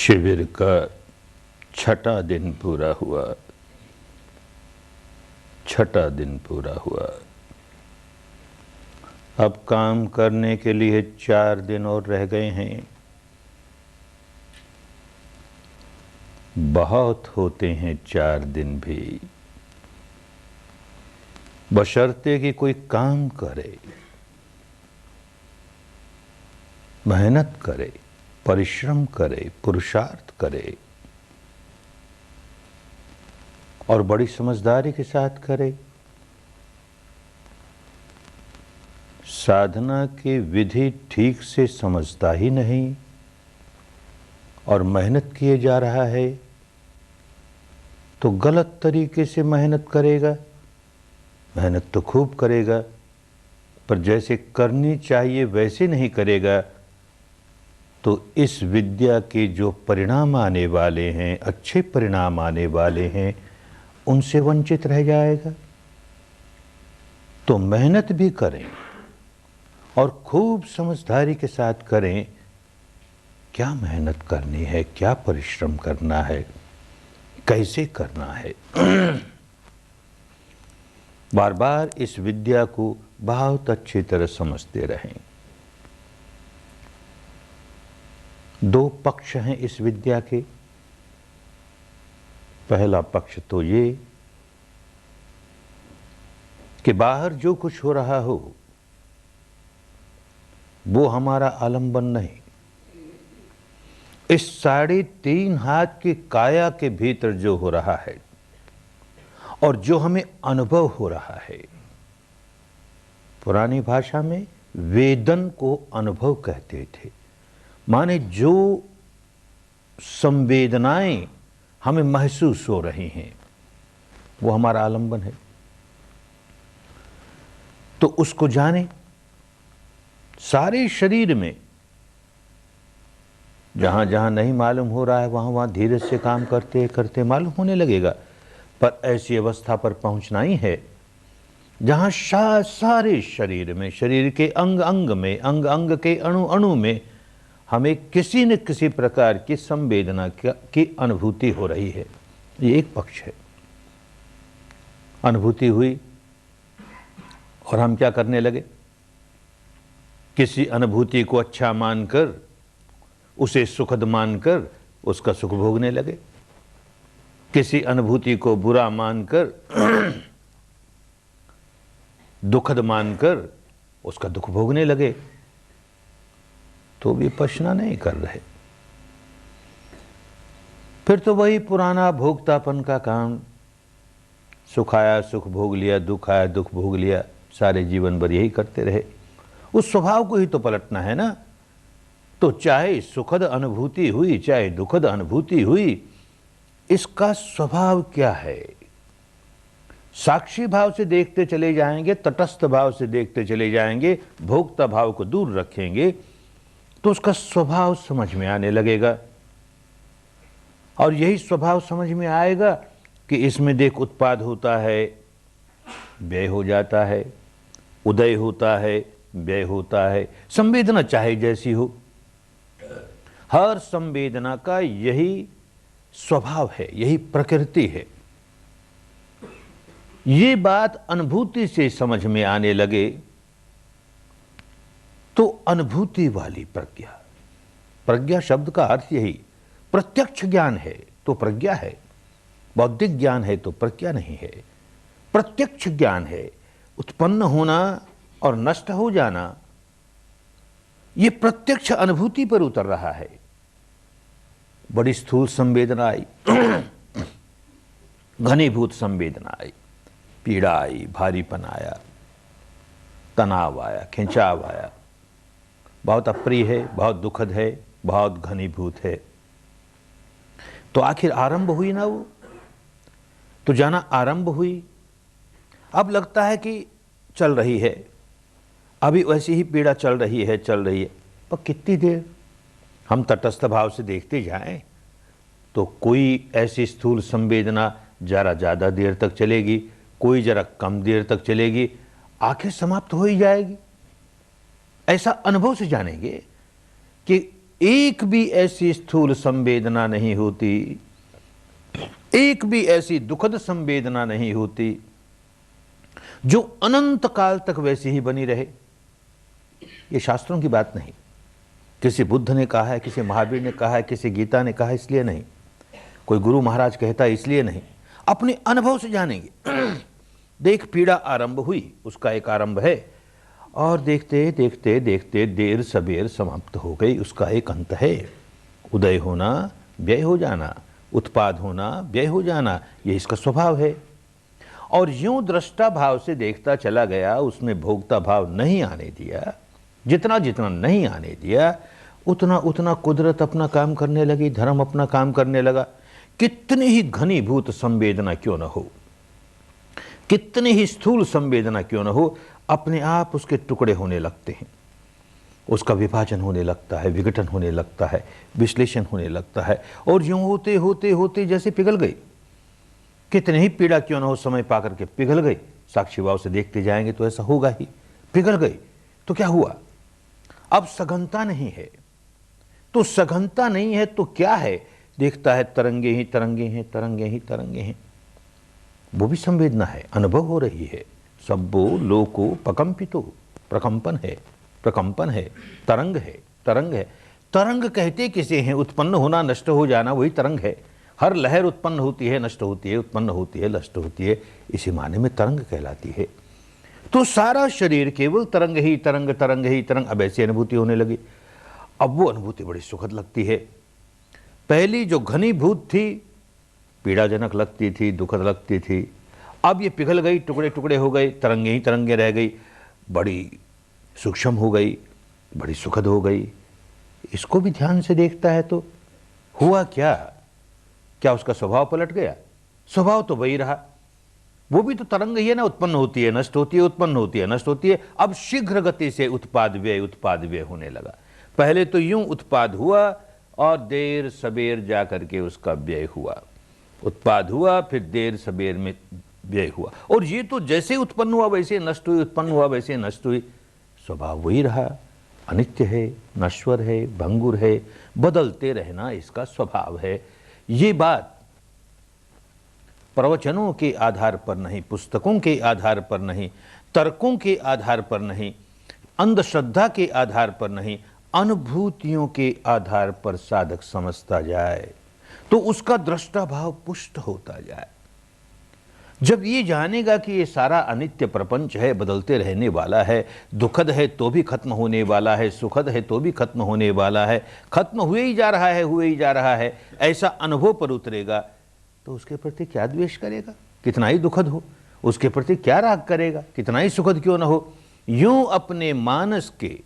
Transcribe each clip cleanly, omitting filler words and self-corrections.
शिविर का छठा दिन पूरा हुआ। अब काम करने के लिए 4 दिन और रह गए हैं। बहुत होते हैं 4 दिन भी, बशर्ते कि कोई काम करे, मेहनत करे, परिश्रम करे, पुरुषार्थ करे और बड़ी समझदारी के साथ करे। साधना की विधि ठीक से समझता ही नहीं और मेहनत किए जा रहा है तो गलत तरीके से मेहनत करेगा। मेहनत तो खूब करेगा पर जैसे करनी चाहिए वैसे नहीं करेगा तो इस विद्या के जो परिणाम आने वाले हैं, अच्छे परिणाम आने वाले हैं, उनसे वंचित रह जाएगा। तो मेहनत भी करें और खूब समझदारी के साथ करें। क्या मेहनत करनी है, क्या परिश्रम करना है, कैसे करना है। बार बार इस विद्या को बहुत अच्छी तरह समझते रहें। 2 पक्ष हैं इस विद्या के। पहला पक्ष तो ये कि बाहर जो कुछ हो रहा हो वो हमारा आलंबन नहीं। इस 3.5 हाथ की काया के भीतर जो हो रहा है और जो हमें अनुभव हो रहा है, पुरानी भाषा में वेदन को अनुभव कहते थे। माने जो संवेदनाएं हमें महसूस हो रही हैं वो हमारा आलंबन है। तो उसको जाने। सारे शरीर में जहां जहां नहीं मालूम हो रहा है वहां वहां धीरे से काम करते करते मालूम होने लगेगा। पर ऐसी अवस्था पर पहुंचना ही है जहां सारे शरीर में, शरीर के अंग अंग में, अंग अंग के अणु अणु में हमें किसी न किसी प्रकार की संवेदना की अनुभूति हो रही है। ये एक पक्ष है। अनुभूति हुई और हम क्या करने लगे? किसी अनुभूति को अच्छा मानकर, उसे सुखद मानकर उसका सुख भोगने लगे। किसी अनुभूति को बुरा मानकर, दुखद मानकर उसका दुख भोगने लगे। तो विपश्यना नहीं कर रहे। फिर तो वही पुराना भोक्तापन का काम। सुख आया सुख भोग लिया, दुख आया दुख भोग लिया, सारे जीवन भर यही करते रहे। उस स्वभाव को ही तो पलटना है ना। तो चाहे सुखद अनुभूति हुई, चाहे दुखद अनुभूति हुई, इसका स्वभाव क्या है? साक्षी भाव से देखते चले जाएंगे, तटस्थ भाव से देखते चले जाएंगे, भोक्ता भाव को दूर रखेंगे तो उसका स्वभाव समझ में आने लगेगा। और यही स्वभाव समझ में आएगा कि इसमें देख उत्पाद होता है, व्यय हो जाता है, उदय होता है, व्यय होता है। संवेदना चाहे जैसी हो, हर संवेदना का यही स्वभाव है, यही प्रकृति है। ये बात अनुभूति से समझ में आने लगे तो अनुभूति वाली प्रज्ञा, प्रज्ञा शब्द का अर्थ यही, प्रत्यक्ष ज्ञान है तो प्रज्ञा है, बौद्धिक ज्ञान है तो प्रज्ञा नहीं है। प्रत्यक्ष ज्ञान है, उत्पन्न होना और नष्ट हो जाना, ये प्रत्यक्ष अनुभूति पर उतर रहा है। बड़ी स्थूल संवेदना आई, घनीभूत संवेदना आई, पीड़ा आई, भारीपन आया, तनाव आया, खिंचाव आया, बहुत अप्रिय है, बहुत दुखद है, बहुत घनीभूत है। तो आखिर आरंभ हुई ना वो, तो जाना आरंभ हुई। अब लगता है कि चल रही है, अभी वैसी ही पीड़ा चल रही है पर कितनी देर? हम तटस्थ भाव से देखते जाएं तो कोई ऐसी स्थूल संवेदना जरा ज़्यादा देर तक चलेगी, कोई जरा कम देर तक चलेगी, आखिर समाप्त हो ही जाएगी। ऐसा अनुभव से जानेंगे कि एक भी ऐसी स्थूल संवेदना नहीं होती, एक भी ऐसी दुखद संवेदना नहीं होती जो अनंत काल तक वैसी ही बनी रहे। ये शास्त्रों की बात नहीं, किसी बुद्ध ने कहा है, किसी महावीर ने कहा है, किसी गीता ने कहा है इसलिए नहीं, कोई गुरु महाराज कहता है इसलिए नहीं, अपने अनुभव से जानेंगे। देख पीड़ा आरंभ हुई, उसका एक आरंभ है, और देखते देखते देखते देर सबेर समाप्त हो गई, उसका एक अंत है। उदय होना, व्यय हो जाना, उत्पाद होना, व्यय हो जाना, ये इसका स्वभाव है। और यूं दृष्टा भाव से देखता चला गया, उसमें भोक्ता भाव नहीं आने दिया। जितना जितना नहीं आने दिया उतना उतना कुदरत अपना काम करने लगी, धर्म अपना काम करने लगा। कितनी ही घनीभूत संवेदना क्यों न हो, कितनी ही स्थूल संवेदना क्यों न हो, अपने आप उसके टुकड़े होने लगते हैं, उसका विभाजन होने लगता है, विघटन होने लगता है, विश्लेषण होने लगता है, और यूं होते होते होते जैसे पिघल गई। कितनी ही पीड़ा क्यों न हो, समय पाकर के पिघल गई। साक्षी भाव से देखते जाएंगे तो ऐसा होगा ही, पिघल गई। तो क्या हुआ? अब सघनता नहीं है। तो सघनता नहीं है तो क्या है? देखता है तरंगे ही तरंगे हैं, तरंगे ही तरंगे हैं। वो भी संवेदना है, अनुभव हो रही है। सब्बो लोको प्रकंपितो, प्रकंपन है, प्रकंपन है, तरंग है, तरंग है। तरंग कहते किसे हैं? उत्पन्न होना, नष्ट हो जाना, वही तरंग है। हर लहर उत्पन्न होती है, नष्ट होती है, उत्पन्न होती है, नष्ट होती है, इसी माने में तरंग कहलाती है। तो सारा शरीर केवल तरंग ही तरंग, तरंग ही तरंग। अब ऐसी अनुभूति होने लगी। अब वो अनुभूति बड़ी सुखद लगती है। पहली जो घनीभूत थी, पीड़ाजनक लगती थी, दुखद लगती थी, अब ये पिघल गई, टुकड़े टुकड़े हो गए, तरंगे ही तरंगे रह गई, बड़ी सूक्ष्म हो गई, बड़ी सुखद हो गई। इसको भी ध्यान से देखता है तो हुआ क्या? क्या उसका स्वभाव पलट गया? स्वभाव तो वही रहा। वो भी तो तरंग ही है ना, उत्पन्न होती है, नष्ट होती है, उत्पन्न होती है, नष्ट होती है। अब शीघ्र गति से उत्पाद व्यय होने लगा। पहले तो यूं उत्पाद हुआ और देर सबेर जाकर के उसका व्यय हुआ। उत्पाद हुआ, फिर देर सबेर में व्यय हुआ। और ये तो जैसे उत्पन्न हुआ वैसे नष्ट हुई, उत्पन्न हुआ वैसे नष्ट हुई। स्वभाव वही रहा, अनित्य है, नश्वर है, भंगुर है, बदलते रहना इसका स्वभाव है। ये बात प्रवचनों के आधार पर नहीं, पुस्तकों के आधार पर नहीं, तर्कों के आधार पर नहीं, अंधश्रद्धा के आधार पर नहीं, अनुभूतियों के आधार पर साधक समझता जाए तो उसका दृष्टा भाव पुष्ट होता जाए। जब ये जानेगा कि ये सारा अनित्य प्रपंच है, बदलते रहने वाला है, दुखद है तो भी खत्म होने वाला है, सुखद है तो भी खत्म होने वाला है, खत्म हुए ही जा रहा है, हुए ही जा रहा है, ऐसा अनुभव पर उतरेगा तो उसके प्रति क्या द्वेष करेगा? कितना ही दुखद हो, उसके प्रति क्या राग करेगा? कितना ही सुखद क्यों न हो। यूं अपने मानस के,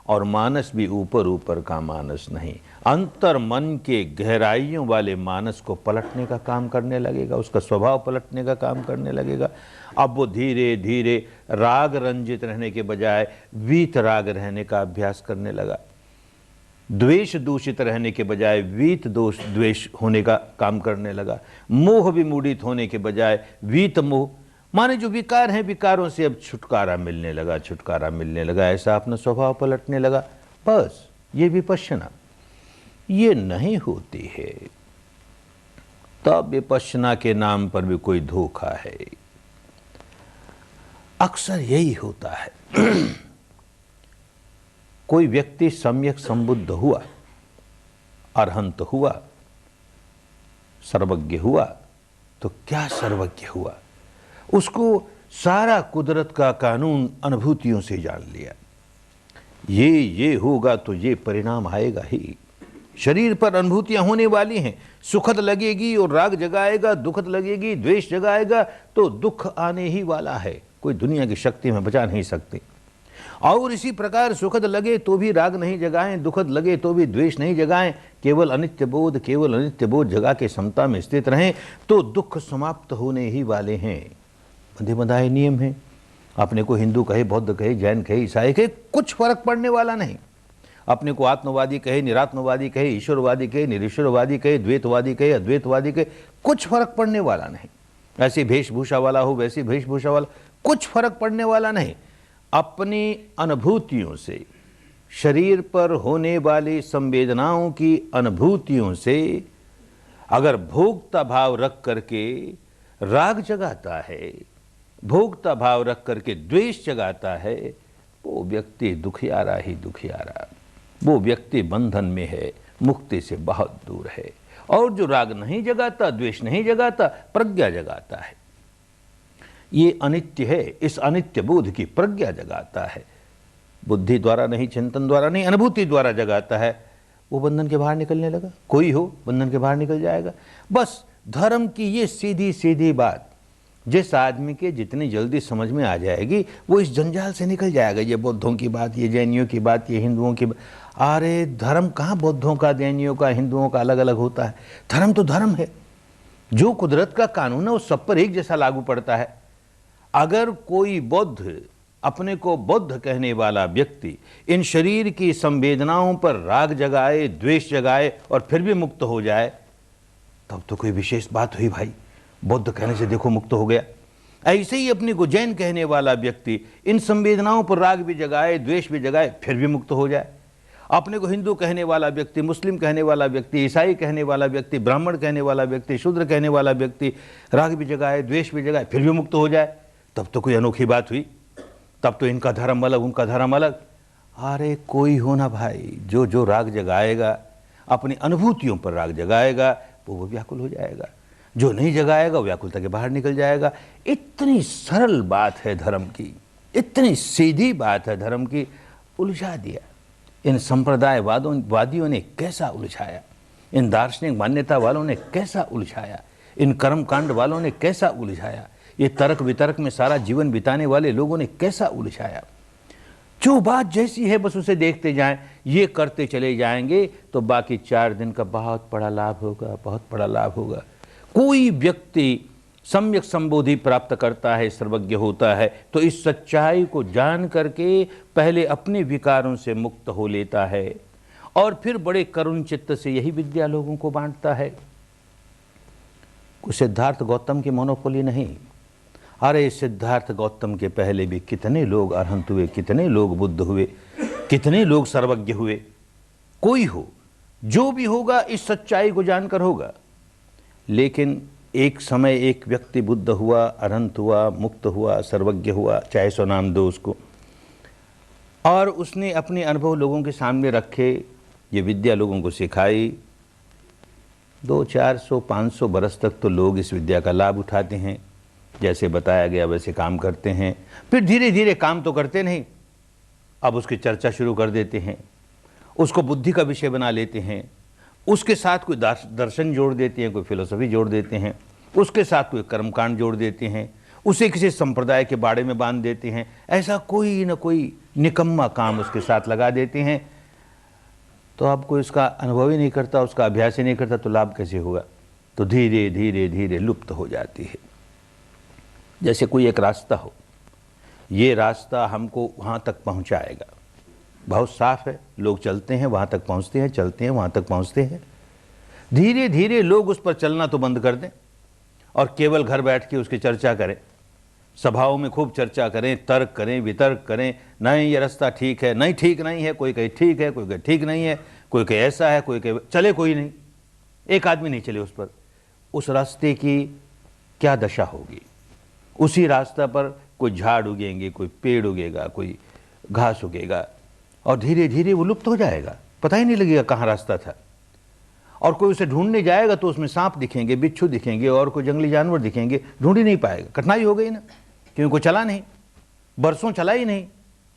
और मानस भी ऊपर ऊपर का मानस नहीं, अंतर मन के गहराइयों वाले मानस को पलटने का काम करने लगेगा, उसका स्वभाव पलटने का काम करने लगेगा। अब वो धीरे धीरे राग रंजित रहने के बजाय वीत राग रहने का अभ्यास करने लगा, द्वेष दूषित रहने के बजाय वीत दोष द्वेष होने का काम करने लगा, मोह विमूढ़ित होने के बजाय वीत मोह, माने जो विकार हैं, विकारों से अब छुटकारा मिलने लगा, छुटकारा मिलने लगा, ऐसा अपना स्वभाव पलटने लगा। बस ये विपश्यना ये नहीं होती है, तब विपश्यना के नाम पर भी कोई धोखा है। अक्सर यही होता है। कोई व्यक्ति सम्यक संबुद्ध हुआ, अरहंत हुआ, सर्वज्ञ हुआ, तो क्या सर्वज्ञ हुआ? उसको सारा कुदरत का कानून अनुभूतियों से जान लिया। ये होगा तो ये परिणाम आएगा ही। शरीर पर अनुभूतियां होने वाली हैं, सुखद लगेगी और राग जगाएगा, दुखद लगेगी, द्वेष जगाएगा तो दुख आने ही वाला है, कोई दुनिया की शक्ति में बचा नहीं सकती। और इसी प्रकार सुखद लगे तो भी राग नहीं जगाएं, दुखद लगे तो भी द्वेष नहीं जगाएं, केवल अनित्य बोध, केवल अनित्य बोध जगा के समता में स्थित रहें तो दुख समाप्त होने ही वाले हैं। बंधे बंधाए नियम है। अपने को हिंदू कहे, बौद्ध कहे, जैन कहे, ईसाई कहे, कुछ फर्क पड़ने वाला नहीं। अपने को आत्मवादी कहे, निरात्मवादी कहे, ईश्वरवादी कहे, निरीश्वरवादी कहे, द्वैतवादी कहे, अद्वैतवादी कहे, कुछ फर्क पड़ने वाला नहीं। ऐसी वेशभूषा वाला हो, वैसी वेशभूषा वाला, कुछ फर्क पड़ने वाला नहीं। अपनी अनुभूतियों से शरीर पर होने वाली संवेदनाओं की अनुभूतियों से अगर भोक्ता भाव रख करके राग जगाता है, भोक्ता भाव रख करके द्वेष जगाता है, वो व्यक्ति दुखियारा ही दुखियारा, वो व्यक्ति बंधन में है, मुक्ति से बहुत दूर है। और जो राग नहीं जगाता, द्वेष नहीं जगाता, प्रज्ञा जगाता है। ये अनित्य है, इस अनित्य बोध की प्रज्ञा जगाता है। बुद्धि द्वारा नहीं, चिंतन द्वारा नहीं, अनुभूति द्वारा जगाता है। वो बंधन के बाहर निकलने लगा। कोई हो बंधन के बाहर निकल जाएगा। बस धर्म की ये सीधी सीधी बात जिस आदमी के जितनी जल्दी समझ में आ जाएगी, वो इस जंजाल से निकल जाएगा। ये बौद्धों की बात, ये जैनियों की बात, ये हिंदुओं की बात। अरे धर्म कहाँ बौद्धों का, जैनियों का, हिंदुओं का अलग अलग होता है। धर्म तो धर्म है। जो कुदरत का कानून है वो सब पर एक जैसा लागू पड़ता है। अगर कोई बौद्ध, अपने को बौद्ध कहने वाला व्यक्ति, इन शरीर की संवेदनाओं पर राग जगाए, द्वेष जगाए और फिर भी मुक्त हो जाए, तब तो कोई विशेष बात हुई भाई। बौद्ध कहने से देखो मुक्त हो गया। ऐसे ही अपने को जैन कहने वाला व्यक्ति इन संवेदनाओं पर राग भी जगाए, द्वेष भी जगाए, फिर भी मुक्त हो जाए। अपने को हिंदू कहने वाला व्यक्ति, मुस्लिम कहने वाला व्यक्ति, ईसाई कहने वाला व्यक्ति, ब्राह्मण कहने वाला व्यक्ति, शूद्र कहने वाला व्यक्ति राग भी जगाए, द्वेष भी जगाए, फिर भी मुक्त हो जाए, तब तो कोई अनोखी बात हुई। तब तो इनका धर्म अलग, उनका धर्म अलग। अरे कोई हो ना भाई, जो जो राग जगाएगा, अपनी अनुभूतियों पर राग जगाएगा, वो व्याकुल हो जाएगा। जो नहीं जगाएगा वो व्याकुलता के बाहर निकल जाएगा। इतनी सरल बात है धर्म की, इतनी सीधी बात है धर्म की, उलझा दिया। इन संप्रदायवादियों ने कैसा उलझाया, इन दार्शनिक मान्यता वालों ने कैसा उलझाया, इन कर्मकांड वालों ने कैसा उलझाया, ये तर्क वितर्क में सारा जीवन बिताने वाले लोगों ने कैसा उलझाया। जो बात जैसी है बस उसे देखते जाएं, ये करते चले जाएंगे तो बाकी 4 दिन का बहुत बड़ा लाभ होगा, बहुत बड़ा लाभ होगा। कोई व्यक्ति सम्यक संबोधि प्राप्त करता है, सर्वज्ञ होता है, तो इस सच्चाई को जान करके पहले अपने विकारों से मुक्त हो लेता है और फिर बड़े करुण चित्त से यही विद्या लोगों को बांटता है। सिद्धार्थ गौतम की मोनोपोली नहीं। अरे सिद्धार्थ गौतम के पहले भी कितने लोग अरहंत हुए, कितने लोग बुद्ध हुए, कितने लोग सर्वज्ञ हुए। कोई हो, जो भी होगा इस सच्चाई को जानकर होगा। लेकिन एक समय एक व्यक्ति बुद्ध हुआ, अरहंत हुआ, मुक्त हुआ, सर्वज्ञ हुआ, चाहे सो नाम दो उसको, और उसने अपने अनुभव लोगों के सामने रखे, ये विद्या लोगों को सिखाई। 200-400-500 बरस तक तो लोग इस विद्या का लाभ उठाते हैं, जैसे बताया गया वैसे काम करते हैं। फिर धीरे धीरे काम तो करते नहीं, अब उसकी चर्चा शुरू कर देते हैं, उसको बुद्धि का विषय बना लेते हैं, उसके साथ कोई दर्शन जोड़ देते हैं, कोई फिलोसफी जोड़ देते हैं, उसके साथ कोई कर्मकांड जोड़ देते हैं, उसे किसी संप्रदाय के बाड़े में बांध देते हैं। ऐसा कोई न कोई निकम्मा काम उसके साथ लगा देते हैं। तो अब कोई उसका अनुभव ही नहीं करता, उसका अभ्यास ही नहीं करता, तो लाभ कैसे होगा? तो धीरे धीरे धीरे लुप्त हो जाती है। जैसे कोई एक रास्ता हो, ये रास्ता हमको वहाँ तक पहुँचाएगा, बहुत साफ है, लोग चलते हैं वहाँ तक पहुँचते हैं, चलते हैं वहाँ तक पहुँचते हैं। धीरे धीरे लोग उस पर चलना तो बंद कर दें और केवल घर बैठ के उसकी चर्चा करें, सभाओं में खूब चर्चा करें, तर्क करें, वितर्क करें। नहीं ये रास्ता ठीक है, नहीं ठीक नहीं है, कोई कहे ठीक है, कोई कहे ठीक नहीं है, कोई कहे ऐसा है, कोई कहे चले कोई नहीं, एक आदमी नहीं चले उस पर। उस रास्ते की क्या दशा होगी? उसी रास्ता पर कोई झाड़ उगेंगे, कोई पेड़ उगेगा, कोई घास उगेगा, और धीरे धीरे वो लुप्त हो जाएगा, पता ही नहीं लगेगा कहाँ रास्ता था। और कोई उसे ढूंढने जाएगा तो उसमें सांप दिखेंगे, बिच्छू दिखेंगे और कोई जंगली जानवर दिखेंगे, ढूंढ ही नहीं पाएगा, कठिनाई हो गई ना, क्योंकि कोई चला नहीं, बरसों चला ही नहीं।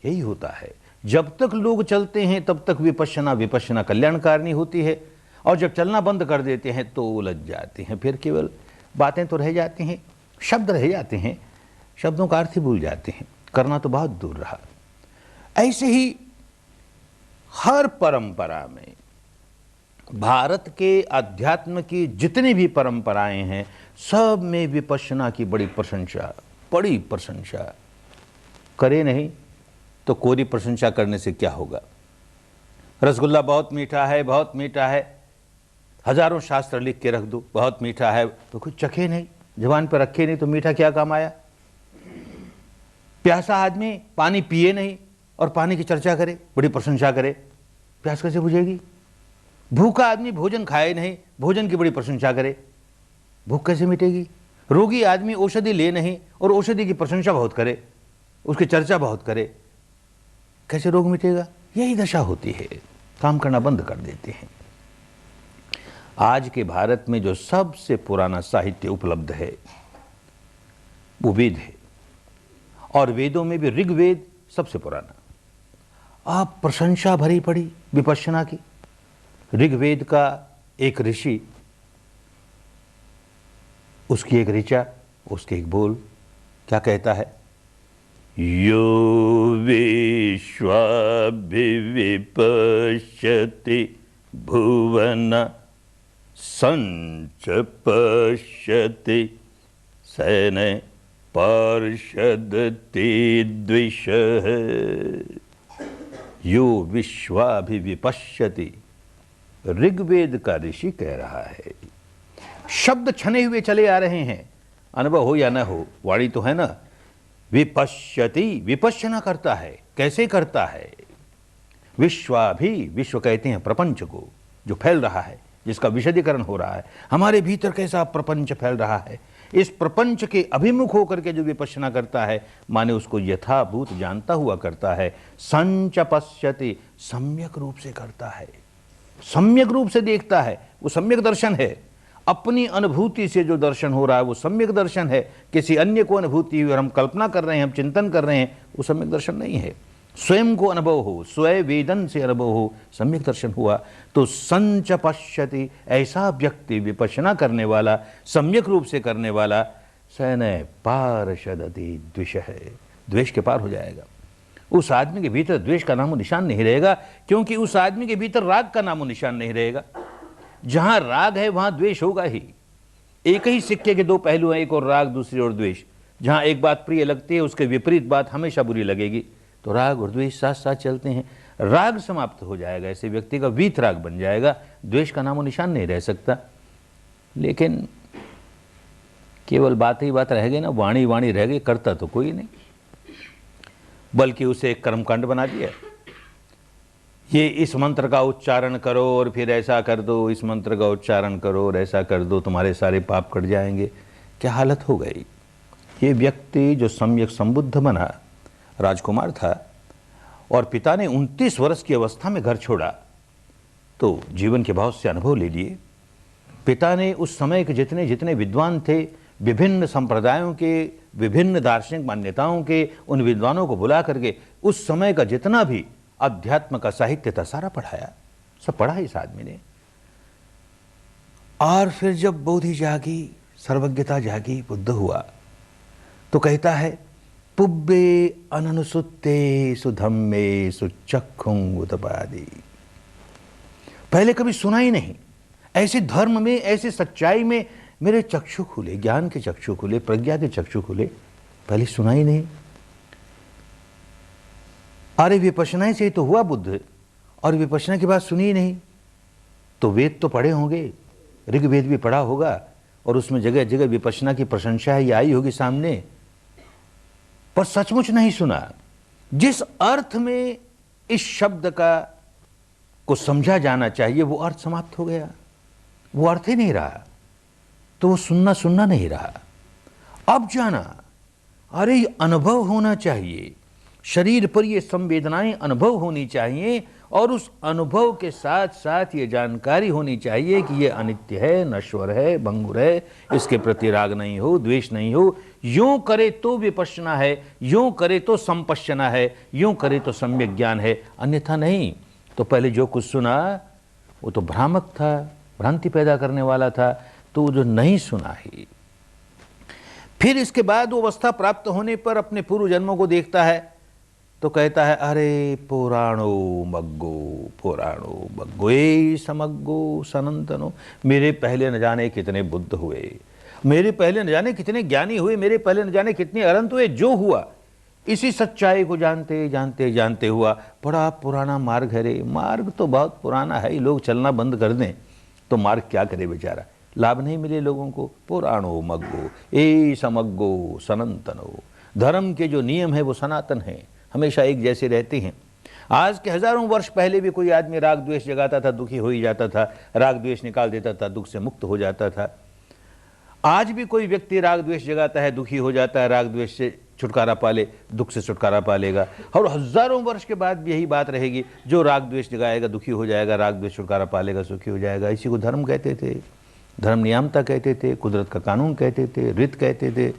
यही होता है, जब तक लोग चलते हैं तब तक विपश्यना कल्याणकारिणी होती है, और जब चलना बंद कर देते हैं तो उलझ जाते हैं। फिर केवल बातें तो रह जाती हैं, शब्द रह जाते हैं, शब्दों का अर्थ ही भूल जाते हैं, करना तो बहुत दूर रहा। ऐसे ही हर परंपरा में, भारत के अध्यात्म की जितनी भी परंपराएं हैं, सब में विपश्यना की बड़ी प्रशंसा करे नहीं तो कोरी प्रशंसा करने से क्या होगा? रसगुल्ला बहुत मीठा है, बहुत मीठा है, हजारों शास्त्र लिख के रख दो, बहुत मीठा है, तो कुछ चखे नहीं, जबान पर रखे नहीं, तो मीठा क्या काम आया? प्यासा आदमी पानी पिए नहीं और पानी की चर्चा करे, बड़ी प्रशंसा करे, प्यास कैसे बुझेगी? भूखा आदमी भोजन खाए नहीं, भोजन की बड़ी प्रशंसा करे, भूख कैसे मिटेगी? रोगी आदमी औषधि ले नहीं और औषधि की प्रशंसा बहुत करे, उसकी चर्चा बहुत करे, कैसे रोग मिटेगा? यही दशा होती है, काम करना बंद कर देते हैं। आज के भारत में जो सबसे पुराना साहित्य उपलब्ध है वो वेद है, और वेदों में भी ऋग्वेद सबसे पुराना। आप प्रशंसा भरी पड़ी विपश्यना की। ऋग्वेद का एक ऋषि, उसकी एक ऋचा, उसके एक बोल, क्या कहता है? यो विश्वाभिविपश्यति भुवन संच पश्यति सैन पार्षदति द्विषः। यो विश्वाभिविपश्यति, ऋग्वेद का ऋषि कह रहा है। शब्द छने हुए चले आ रहे हैं, अनुभव हो या न हो, वाणी तो है ना। विपश्यति, विपश्यना करता है। कैसे करता है? विश्वाभि, विश्व कहते हैं प्रपंच को, जो फैल रहा है, जिसका विशदीकरण हो रहा है। हमारे भीतर कैसा प्रपंच फैल रहा है, इस प्रपंच के अभिमुख होकर के जो विपश्यना करता है, माने उसको यथाभूत जानता हुआ करता है। संच पश्यति, सम्यक रूप से करता है, सम्यक रूप से देखता है, वो सम्यक दर्शन है। अपनी अनुभूति से जो दर्शन हो रहा है वो सम्यक दर्शन है। किसी अन्य को अनुभूति हुई और हम कल्पना कर रहे हैं, हम चिंतन कर रहे हैं, वो सम्यक दर्शन नहीं है। स्वयं को अनुभव हो, स्वयं वेदन से अनुभव हो, सम्यक दर्शन हुआ। तो संच पश्यति, ऐसा व्यक्ति विपश्यना करने वाला, सम्यक रूप से करने वाला, सैन पार्षदति द्विष है, द्वेष के पार हो जाएगा। उस आदमी के भीतर द्वेष का नामो निशान नहीं रहेगा, क्योंकि उस आदमी के भीतर राग का नामो निशान नहीं रहेगा। जहां राग है वहां द्वेष होगा ही। एक ही सिक्के के दो पहलू हैं, एक और राग, दूसरी ओर द्वेष। जहां एक बात प्रिय लगती है, उसके विपरीत बात हमेशा बुरी लगेगी। तो राग और द्वेष साथ साथ चलते हैं। राग समाप्त हो जाएगा, ऐसे व्यक्ति का वीत राग बन जाएगा, द्वेष का नामो निशान नहीं रह सकता। लेकिन केवल बात ही बात रह गई ना, वाणी वाणी रह गई, करता तो कोई नहीं, बल्कि उसे एक कर्मकांड बना दिया। ये इस मंत्र का उच्चारण करो और फिर ऐसा कर दो, इस मंत्र का उच्चारण करो और ऐसा कर दो, तुम्हारे सारे पाप कट जाएंगे। क्या हालत हो गई। ये व्यक्ति जो सम्यक संबुद्ध बना, राजकुमार था, और पिता ने 29 वर्ष की अवस्था में घर छोड़ा, तो जीवन के बहुत से अनुभव ले लिए। पिता ने उस समय के जितने जितने विद्वान थे, विभिन्न संप्रदायों के, विभिन्न दार्शनिक मान्यताओं के, उन विद्वानों को बुला करके उस समय का जितना भी अध्यात्म का साहित्य था सारा पढ़ाया, सब पढ़ा इस आदमी ने। और फिर जब बोधि जागी, सर्वज्ञता जागी, बुद्ध हुआ, तो कहता है पुब्बे अननुसुत्ते सुधम्मे सुचक्षुं उतपादि। पहले कभी सुना ही नहीं, ऐसे धर्म में, ऐसे सच्चाई में मेरे चक्षु खुले, ज्ञान के चक्षु खुले, प्रज्ञा के चक्षु खुले, पहले सुना ही नहीं। अरे विपश्यना से तो हुआ बुद्ध, और विपश्यना की बात सुनी ही नहीं। तो वेद तो पढ़े होंगे, ऋग्वेद भी पढ़ा होगा, और उसमें जगह जगह विपश्यना की प्रशंसा ही आई होगी सामने, पर सचमुच नहीं सुना। जिस अर्थ में इस शब्द का को समझा जाना चाहिए वो अर्थ समाप्त हो गया, वो अर्थ ही नहीं रहा, तो वो सुनना सुनना नहीं रहा। अब जाना, अरे ये अनुभव होना चाहिए, शरीर पर ये संवेदनाएं अनुभव होनी चाहिए, और उस अनुभव के साथ साथ ये जानकारी होनी चाहिए कि ये अनित्य है, नश्वर है, भंगुर है, इसके प्रति राग नहीं हो, द्वेष नहीं हो। यूं करे तो विपश्यना है, यूं करे तो संपश्यना है, यूं करे तो सम्यक ज्ञान है, अन्यथा नहीं। तो पहले जो कुछ सुना वो तो भ्रामक था, भ्रांति पैदा करने वाला था, तो जो नहीं सुना ही। फिर इसके बाद वो अवस्था प्राप्त होने पर अपने पूर्व जन्मों को देखता है, तो कहता है अरे पुराणो मग्गो ए समग्गो सनंतनो। मेरे पहले न जाने कितने बुद्ध हुए, मेरे पहले न जाने कितने ज्ञानी हुए, मेरे पहले न जाने कितने अनंत हुए। जो हुआ इसी सच्चाई को जानते जानते जानते हुआ। बड़ा पुराना मार्ग है रे, मार्ग तो बहुत पुराना है, लोग चलना बंद कर दें तो मार्ग क्या करे बेचारा, लाभ नहीं मिले लोगों को। पुराणो मग्गो ए समग्गो सनंतनो। धर्म के जो नियम है वो सनातन है, हमेशा एक जैसे रहते हैं। आज के हजारों वर्ष पहले भी कोई आदमी राग द्वेष जगाता था, दुखी हो ही जाता था, राग द्वेष निकाल देता था, दुख से मुक्त हो जाता था। आज भी कोई व्यक्ति राग द्वेष जगाता है, दुखी हो जाता है, राग द्वेष से छुटकारा पाले, दुख से छुटकारा पालेगा। और हजारों वर्ष के बाद भी यही बात रहेगी, जो राग द्वेष जगाएगा दुखी हो जाएगा, राग द्वेष छुटकारा पालेगा सुखी हो जाएगा। इसी को धर्म कहते थे, धर्म नियामता कहते थे, कुदरत का कानून कहते थे, रित कहते थे।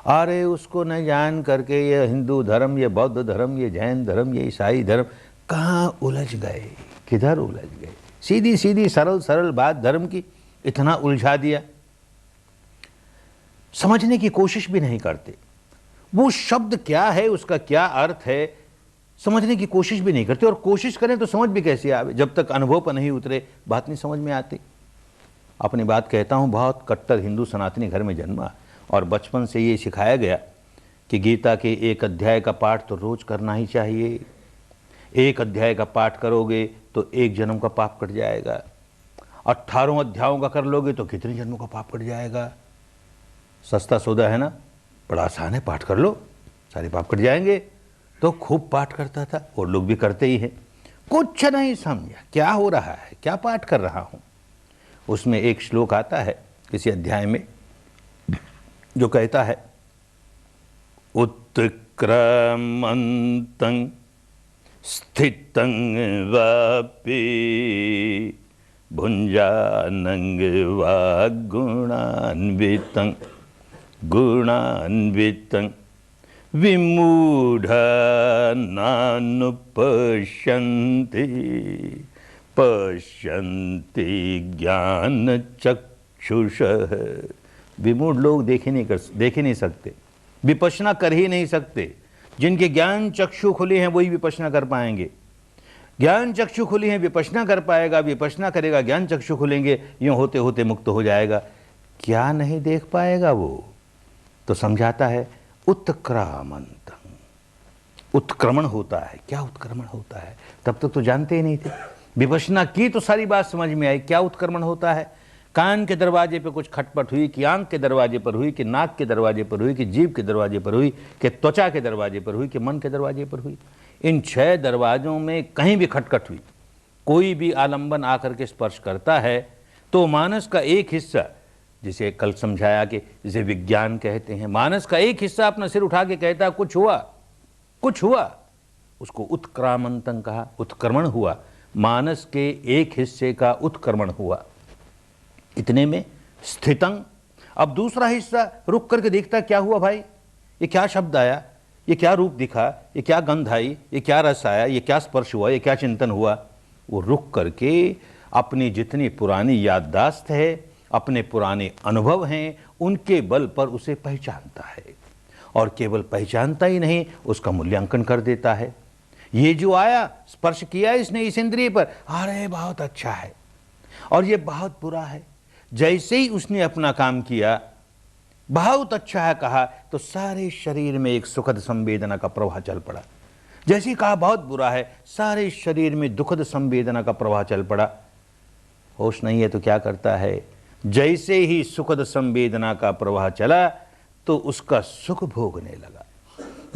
अरे उसको न जान करके ये हिंदू धर्म, ये बौद्ध धर्म, ये जैन धर्म, ये ईसाई धर्म कहाँ उलझ गए, किधर उलझ गए। सीधी सीधी सरल सरल बात धर्म की इतना उलझा दिया, समझने की कोशिश भी नहीं करते। वो शब्द क्या है, उसका क्या अर्थ है, समझने की कोशिश भी नहीं करते। और कोशिश करें तो समझ भी कैसे आवे, जब तक अनुभव पर नहीं उतरे बात नहीं समझ में आती। अपनी बात कहता हूँ, बहुत कट्टर हिंदू सनातनी घर में जन्मा और बचपन से ये सिखाया गया कि गीता के एक अध्याय का पाठ तो रोज करना ही चाहिए। एक अध्याय का पाठ करोगे तो एक जन्म का पाप कट जाएगा, 18 अध्यायों का कर लोगे तो कितने जन्मों का पाप कट जाएगा। सस्ता सौदा है ना, बड़ा आसान है, पाठ कर लो सारे पाप कट जाएंगे। तो खूब पाठ करता था, और लोग भी करते ही हैं। कुछ नहीं समझा क्या हो रहा है, क्या पाठ कर रहा हूं। उसमें एक श्लोक आता है किसी अध्याय में जो कहता है, उत्क्रमन्तं स्थितं वापि भुञ्जानं वा गुणान्वितं गुणान्वितं विमूढा नानुपश्यन्ति पश्यन्ति ज्ञानचक्षुषः। विमूढ़ लोग देख ही नहीं सकते, विपश्यना कर ही नहीं सकते। जिनके ज्ञान चक्षु खुले हैं वही विपश्यना कर पाएंगे। ज्ञान चक्षु खुली हैं, विपश्यना कर पाएगा, विपश्यना करेगा, ज्ञान चक्षु खुलेंगे, यूं होते होते मुक्त हो जाएगा। क्या नहीं देख पाएगा वो, तो समझाता है उत्क्रामंतम, उत्क्रमण होता है। क्या उत्क्रमण होता है, तब तक तो जानते ही नहीं थे। विपश्यना की तो सारी बात समझ में आई। क्या उत्क्रमण होता है, कान के दरवाजे पे कुछ खटपट हुई, कि आंख के दरवाजे पर हुई, कि नाक के दरवाजे पर हुई, कि जीभ के दरवाजे पर हुई, कि त्वचा के दरवाजे पर हुई, कि मन के दरवाजे पर हुई। इन 6 दरवाजों में कहीं भी खटखट हुई, कोई भी आलंबन आकर के स्पर्श करता है, तो मानस का एक हिस्सा, जिसे कल समझाया कि जिसे विज्ञान कहते हैं, मानस का एक हिस्सा अपना सिर उठा के कहता है कुछ हुआ, कुछ हुआ। उसको उत्क्रामंतं कहा, उत्क्रमण हुआ, मानस के एक हिस्से का उत्क्रमण हुआ। इतने में स्थितं, अब दूसरा हिस्सा रुक करके देखता क्या हुआ भाई, ये क्या शब्द आया, ये क्या रूप दिखा, ये क्या गंध आई, ये क्या रस आया, ये क्या स्पर्श हुआ, ये क्या चिंतन हुआ। वो रुक करके अपनी जितनी पुरानी याददाश्त है, अपने पुराने अनुभव हैं, उनके बल पर उसे पहचानता है। और केवल पहचानता ही नहीं, उसका मूल्यांकन कर देता है। ये जो आया, स्पर्श किया इसने इस इंद्रिय पर, अरे बहुत अच्छा है, और ये बहुत बुरा है। जैसे ही उसने अपना काम किया, बहुत अच्छा है कहा, तो सारे शरीर में एक सुखद संवेदना का प्रवाह चल पड़ा। जैसे ही कहा बहुत बुरा है, सारे शरीर में दुखद संवेदना का प्रवाह चल पड़ा। होश नहीं है तो क्या करता है, जैसे ही सुखद संवेदना का प्रवाह चला तो उसका सुख भोगने लगा,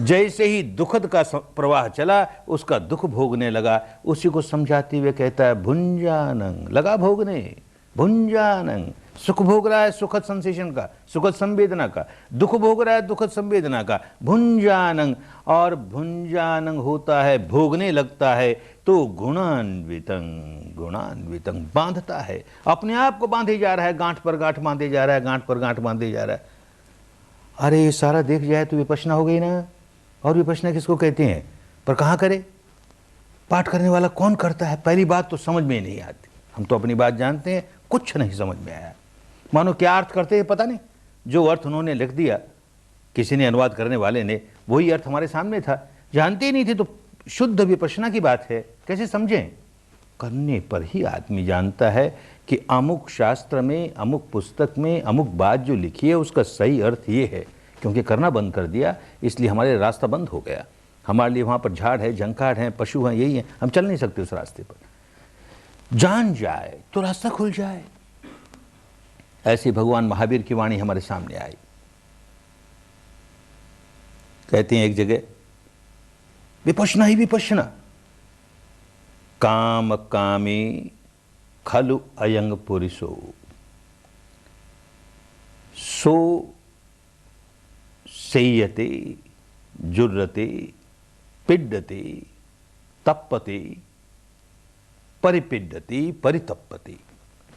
जैसे ही दुखद का प्रवाह चला उसका दुख भोगने लगा। उसी को समझाते हुए कहता है भुंजानं, लगा भोगने, भुंजानं, सुख भोग रहा है सुखद सेंसेशन का, सुखद संवेदना का, दुख भोग रहा है दुखद संवेदना का, भुंजानं। और भुंजानं होता है भोगने लगता है, तो गुणान्वितं, गुणान्वितं बांधता है, अपने आप को बांधे जा रहा है, गांठ पर गांठ बांधे जा रहा है, गांठ पर गांठ बांधे जा रहा है। अरे ये सारा देख जाए तो विपश्यना हो गई ना। और विपश्यना किसको कहते हैं, पर कहाँ करे, पाठ करने वाला कौन करता है, पहली बात तो समझ में ही नहीं आती। हम तो अपनी बात जानते हैं, कुछ नहीं समझ में आया। मानो क्या अर्थ करते हैं पता नहीं, जो अर्थ उन्होंने लिख दिया, किसी ने अनुवाद करने वाले ने, वही अर्थ हमारे सामने था, जानते ही नहीं थे। तो शुद्ध विपश्यना की बात है, कैसे समझें। करने पर ही आदमी जानता है कि अमुक शास्त्र में, अमुक पुस्तक में अमुक बात जो लिखी है उसका सही अर्थ ये है। क्योंकि करना बंद कर दिया, इसलिए हमारे रास्ता बंद हो गया। हमारे लिए वहाँ पर झाड़ है, झंखाड़ है, पशु हैं, यही है, हम चल नहीं सकते उस रास्ते पर। जान जाए तो रास्ता खुल जाए। ऐसे भगवान महावीर की वाणी हमारे सामने आई। कहते हैं एक जगह विपश्यना ही विपश्यना। काम कामी खलु अयंग पुरुषो, सो सेयते जुर्रते पिड्डते तप्पते परिपिड्डते परितप्पते।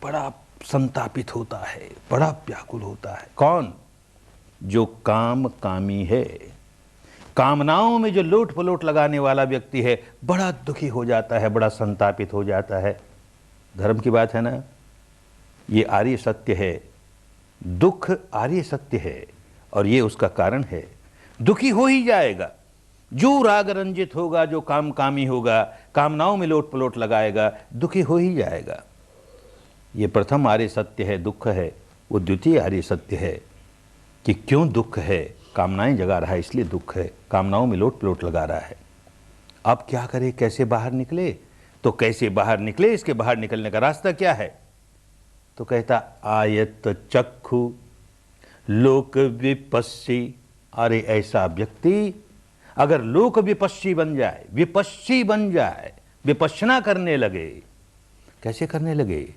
बड़ा संतापित होता है, बड़ा व्याकुल होता है। कौन? जो काम कामी है, कामनाओं में जो लोट पलोट लगाने वाला व्यक्ति है, बड़ा दुखी हो जाता है, बड़ा संतापित हो जाता है। धर्म की बात है ना, ये आर्य सत्य है। दुख आर्य सत्य है और ये उसका कारण है। दुखी हो ही जाएगा जो राग रंजित होगा, जो काम कामी होगा, कामनाओं में लोट पलोट लगाएगा, दुखी हो ही जाएगा। ये प्रथम आर्य सत्य है, दुख है। वो द्वितीय आर्य सत्य है कि क्यों दुख है, कामनाएं जगा रहा है इसलिए दुख है, कामनाओं में लोट पलोट लगा रहा है। अब क्या करे, कैसे बाहर निकले? तो कैसे बाहर निकले, इसके बाहर निकलने का रास्ता क्या है? तो कहता आयत चक्षु लोक विपस्सी। अरे ऐसा व्यक्ति अगर लोक विपस्सी बन जाए, विपस्सी बन जाए, विपश्यना करने लगे। कैसे करने लगे?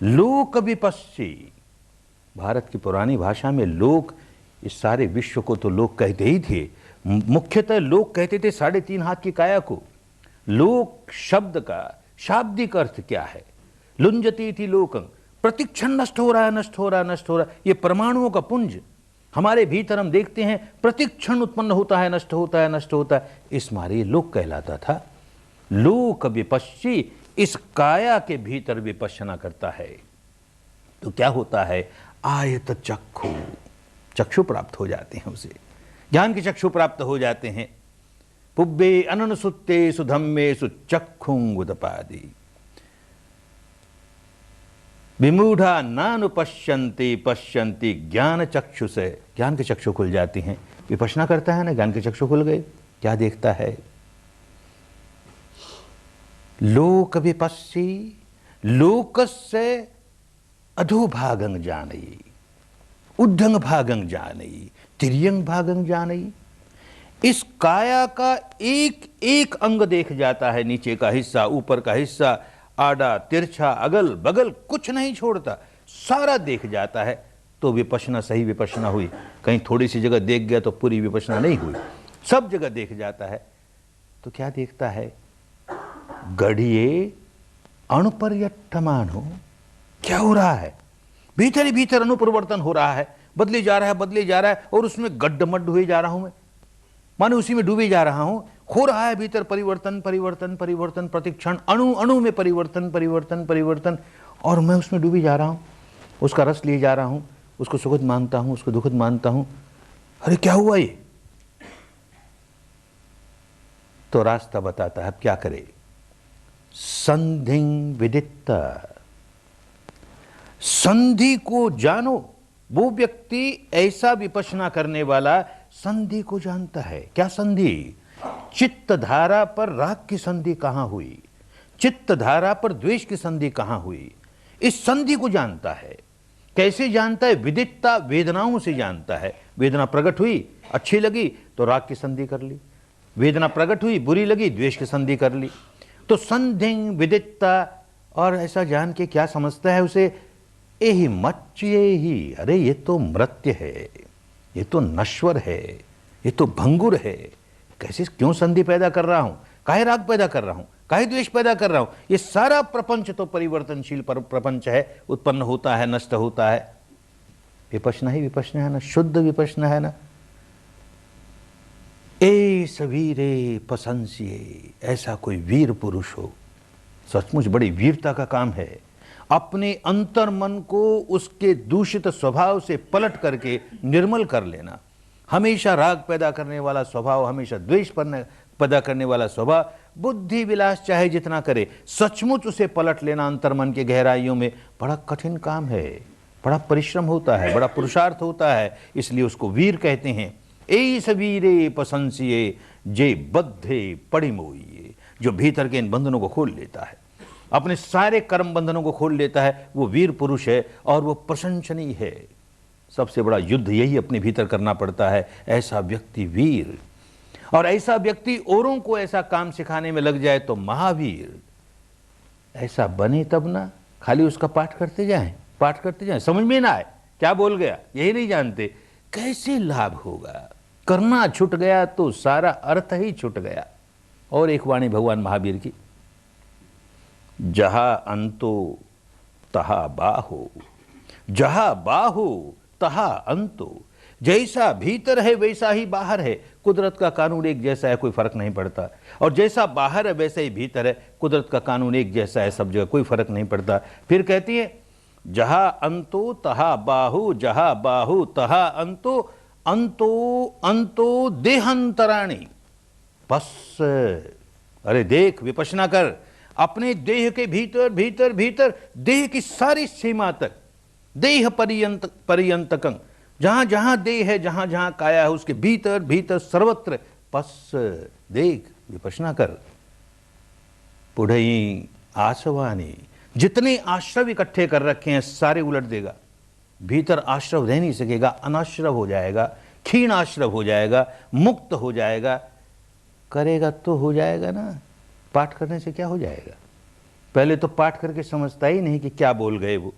लोक विपस्सी। भारत की पुरानी भाषा में लोक, इस सारे विश्व को तो लोक कहते ही थे। मुख्यतः लोक कहते थे 3.5 हाथ की काया को। लोक शब्द का शाब्दिक अर्थ क्या है? लुंजती थी लोकं, प्रतिक्षण नष्ट हो रहा है, नष्ट हो रहा है, नष्ट हो रहा है। ये परमाणुओं का पुंज हमारे भीतर हम देखते हैं, प्रतिक्षण उत्पन्न होता है, नष्ट होता है, नष्ट होता है। इस मारे लोक कहलाता था। लोक विपश्ची, इस काया के भीतर विपश्यना करता है तो क्या होता है? आयत चक्षु, चक्षु प्राप्त हो जाते हैं उसे, ज्ञान के चक्षु प्राप्त हो जाते हैं। पुब्बे अनन सुत्ते सुधम्मे सुचक्षुंगुदपादि विमूढ़ा नानुपश्यन्ति पश्यन्ति ज्ञान चक्षु से। ज्ञान के चक्षु खुल जाती हैं। विपश्यना करता है ना, ज्ञान के चक्षु खुल गए। क्या देखता है? लोक विपस्सी लोकस्य अधोभागं जानई, उद्धंग भागं जानई, तिर्यंग भागं जानई। इस काया का एक एक अंग देख जाता है, नीचे का हिस्सा, ऊपर का हिस्सा, आड़ा तिरछा, अगल बगल कुछ नहीं छोड़ता, सारा देख जाता है। तो विपश्यना सही विपश्यना हुई। कहीं थोड़ी सी जगह देख गया तो पूरी विपश्यना नहीं हुई, सब जगह देख जाता है। तो क्या देखता है? गढ़िए अणुपर्यट्ठमान हो। क्या हो रहा है? भीतर ही भीतर अनुपरिवर्तन हो रहा है, बदले जा रहा है, बदले जा रहा है, और उसमें गड्ढमड्ढ हुए जा रहा हूं मैं, मानो उसी में डूबे जा रहा हूं। हो रहा है भीतर परिवर्तन परिवर्तन परिवर्तन, प्रतिक्षण अणु अणु में परिवर्तन परिवर्तन परिवर्तन, और मैं उसमें डूबी जा रहा हूं, उसका रस लिए जा रहा हूं, उसको सुखद मानता हूं, उसको दुखद मानता हूं। अरे क्या हुआ ये? तो रास्ता बताता है, अब क्या करे? संधिं विदित्ता, संधि को जानो। वो व्यक्ति ऐसा विपश्यना करने वाला संधि को जानता है। क्या संधि? चित्त धारा पर राग की संधि कहां हुई, चित्त धारा पर द्वेष की संधि कहां हुई, इस संधि को जानता है। कैसे जानता है? विदित्ता, वेदनाओं से जानता है। वेदना प्रकट हुई, अच्छी लगी तो राग की संधि कर ली, वेदना प्रकट हुई, बुरी लगी, द्वेष की संधि कर ली। तो संधिं विदित्ता, और ऐसा जान के क्या समझता है उसे? एहि मच्ये ही, अरे ये तो मृत्य है, ये तो नश्वर है, ये तो भंगुर है। कैसे, क्यों संधि पैदा कर रहा हूं, काहे राग पैदा कर रहा हूं, काहे द्वेष पैदा कर रहा हूं? ये सारा प्रपंच तो परिवर्तनशील प्रपंच है, उत्पन्न होता है, नष्ट होता है। विपश्यना ही विपश्यना है ना, शुद्ध विपश्यना है ना। ए सवीरे पसंसिए, ऐसा कोई वीर पुरुष हो, सचमुच बड़ी वीरता का काम है। अपने अंतर मन को उसके दूषित स्वभाव से पलट करके निर्मल कर लेना। हमेशा राग पैदा करने वाला स्वभाव, हमेशा द्वेष पैदा करने वाला स्वभाव, बुद्धि विलास चाहे जितना करे, सचमुच उसे पलट लेना अंतर मन के गहराइयों में बड़ा कठिन काम है, बड़ा परिश्रम होता है, बड़ा पुरुषार्थ होता है। इसलिए उसको वीर कहते हैं। ऐस वीरे पसंसिए जे बद्धे पड़िमोइए, जो भीतर के इन बंधनों को खोल लेता है, अपने सारे कर्म बंधनों को खोल लेता है, वो वीर पुरुष है और वो प्रशंसनीय है। सबसे बड़ा युद्ध यही अपने भीतर करना पड़ता है, ऐसा व्यक्ति वीर। और ऐसा व्यक्ति औरों को ऐसा काम सिखाने में लग जाए तो महावीर ऐसा बने तब ना। खाली उसका पाठ करते जाएं, समझ में ना आए क्या बोल गया यही नहीं जानते, कैसे लाभ होगा। करना छूट गया तो सारा अर्थ ही छूट गया। और एक वाणी भगवान महावीर की, जहां अंतो तहा बाहो, जहां बाहो तहा अंतो, जैसा भीतर है वैसा ही बाहर है। कुदरत का कानून एक जैसा है, कोई फर्क नहीं पड़ता। और जैसा बाहर है वैसा ही भीतर है, कुदरत का कानून एक जैसा है, सब जगह कोई फर्क नहीं पड़ता। फिर कहती है जहां अंतो तहा बाहु, जहां बाहु तहा अंतो, अंतो अंतो देहांतराणी। बस अरे देख, विपश्यना कर, अपने देह के भीतर भीतर भीतर, देह की सारी सीमा तक, देह पर्यंतकं, जहां जहां देह है, जहां जहां काया है, उसके भीतर भीतर सर्वत्र। बस देख, विपश्यना कर। पुढ़ई आसवानी, जितने आश्रव इकट्ठे कर रखे हैं सारे उलट देगा। भीतर आश्रव रह नहीं सकेगा, अनाश्रव हो जाएगा, क्षीण आश्रव हो जाएगा, मुक्त हो जाएगा। करेगा तो हो जाएगा ना, पाठ करने से क्या हो जाएगा। पहले तो पाठ करके समझता ही नहीं कि क्या बोल गए वो,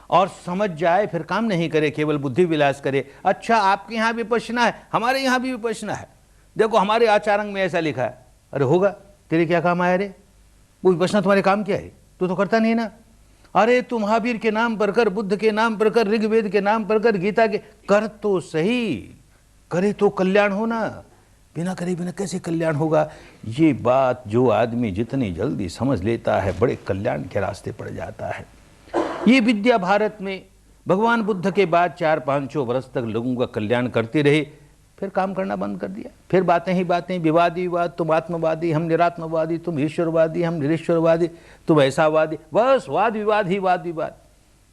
और समझ जाए फिर काम नहीं करे, केवल बुद्धि विलास करे। अच्छा आपके यहाँ विपश्यना है, हमारे यहाँ भी विपश्यना है, देखो हमारे आचारंग में ऐसा लिखा है। अरे होगा, तेरे क्या काम आया रे, वो विपश्यना तुम्हारे काम क्या है, तू तो करता नहीं ना। अरे तू महावीर के नाम पर कर, बुद्ध के नाम पर कर, ऋग्वेद के नाम पर कर, गीता के कर तो सही, करे तो कल्याण होना, बिना करे बिना कैसे कल्याण होगा। ये बात जो आदमी जितनी जल्दी समझ लेता है बड़े कल्याण के रास्ते पड़ जाता है। ये विद्या भारत में भगवान बुद्ध के बाद 400-500 वर्ष तक लोगों का कल्याण करते रहे, फिर काम करना बंद कर दिया। फिर बातें ही बातें, विवादी विवाद, तुम आत्मवादी हम निरात्मवादी, तुम ईश्वरवादी हम निरीश्वरवादी, तुम ऐसावादी, बस वाद विवाद ही वाद विवाद,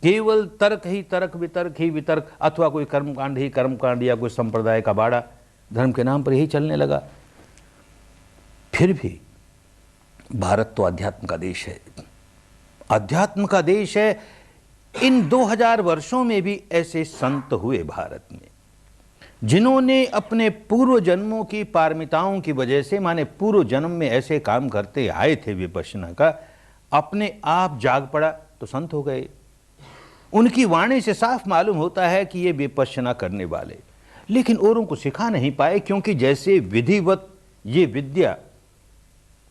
केवल तर्क ही तर्क, वितर्क ही वितर्क, अथवा कोई कर्मकांड ही कर्मकांड, या कोई संप्रदाय का बाड़ा धर्म के नाम पर यही चलने लगा। फिर भी भारत तो अध्यात्म का देश है, अध्यात्म का देश है। इन 2000 वर्षों में भी ऐसे संत हुए भारत में, जिन्होंने अपने पूर्व जन्मों की पारमिताओं की वजह से, माने पूर्व जन्म में ऐसे काम करते आए थे विपश्यना का, अपने आप जाग पड़ा तो संत हो गए। उनकी वाणी से साफ मालूम होता है कि ये विपश्यना करने वाले, लेकिन औरों को सिखा नहीं पाए, क्योंकि जैसे विधिवत ये विद्या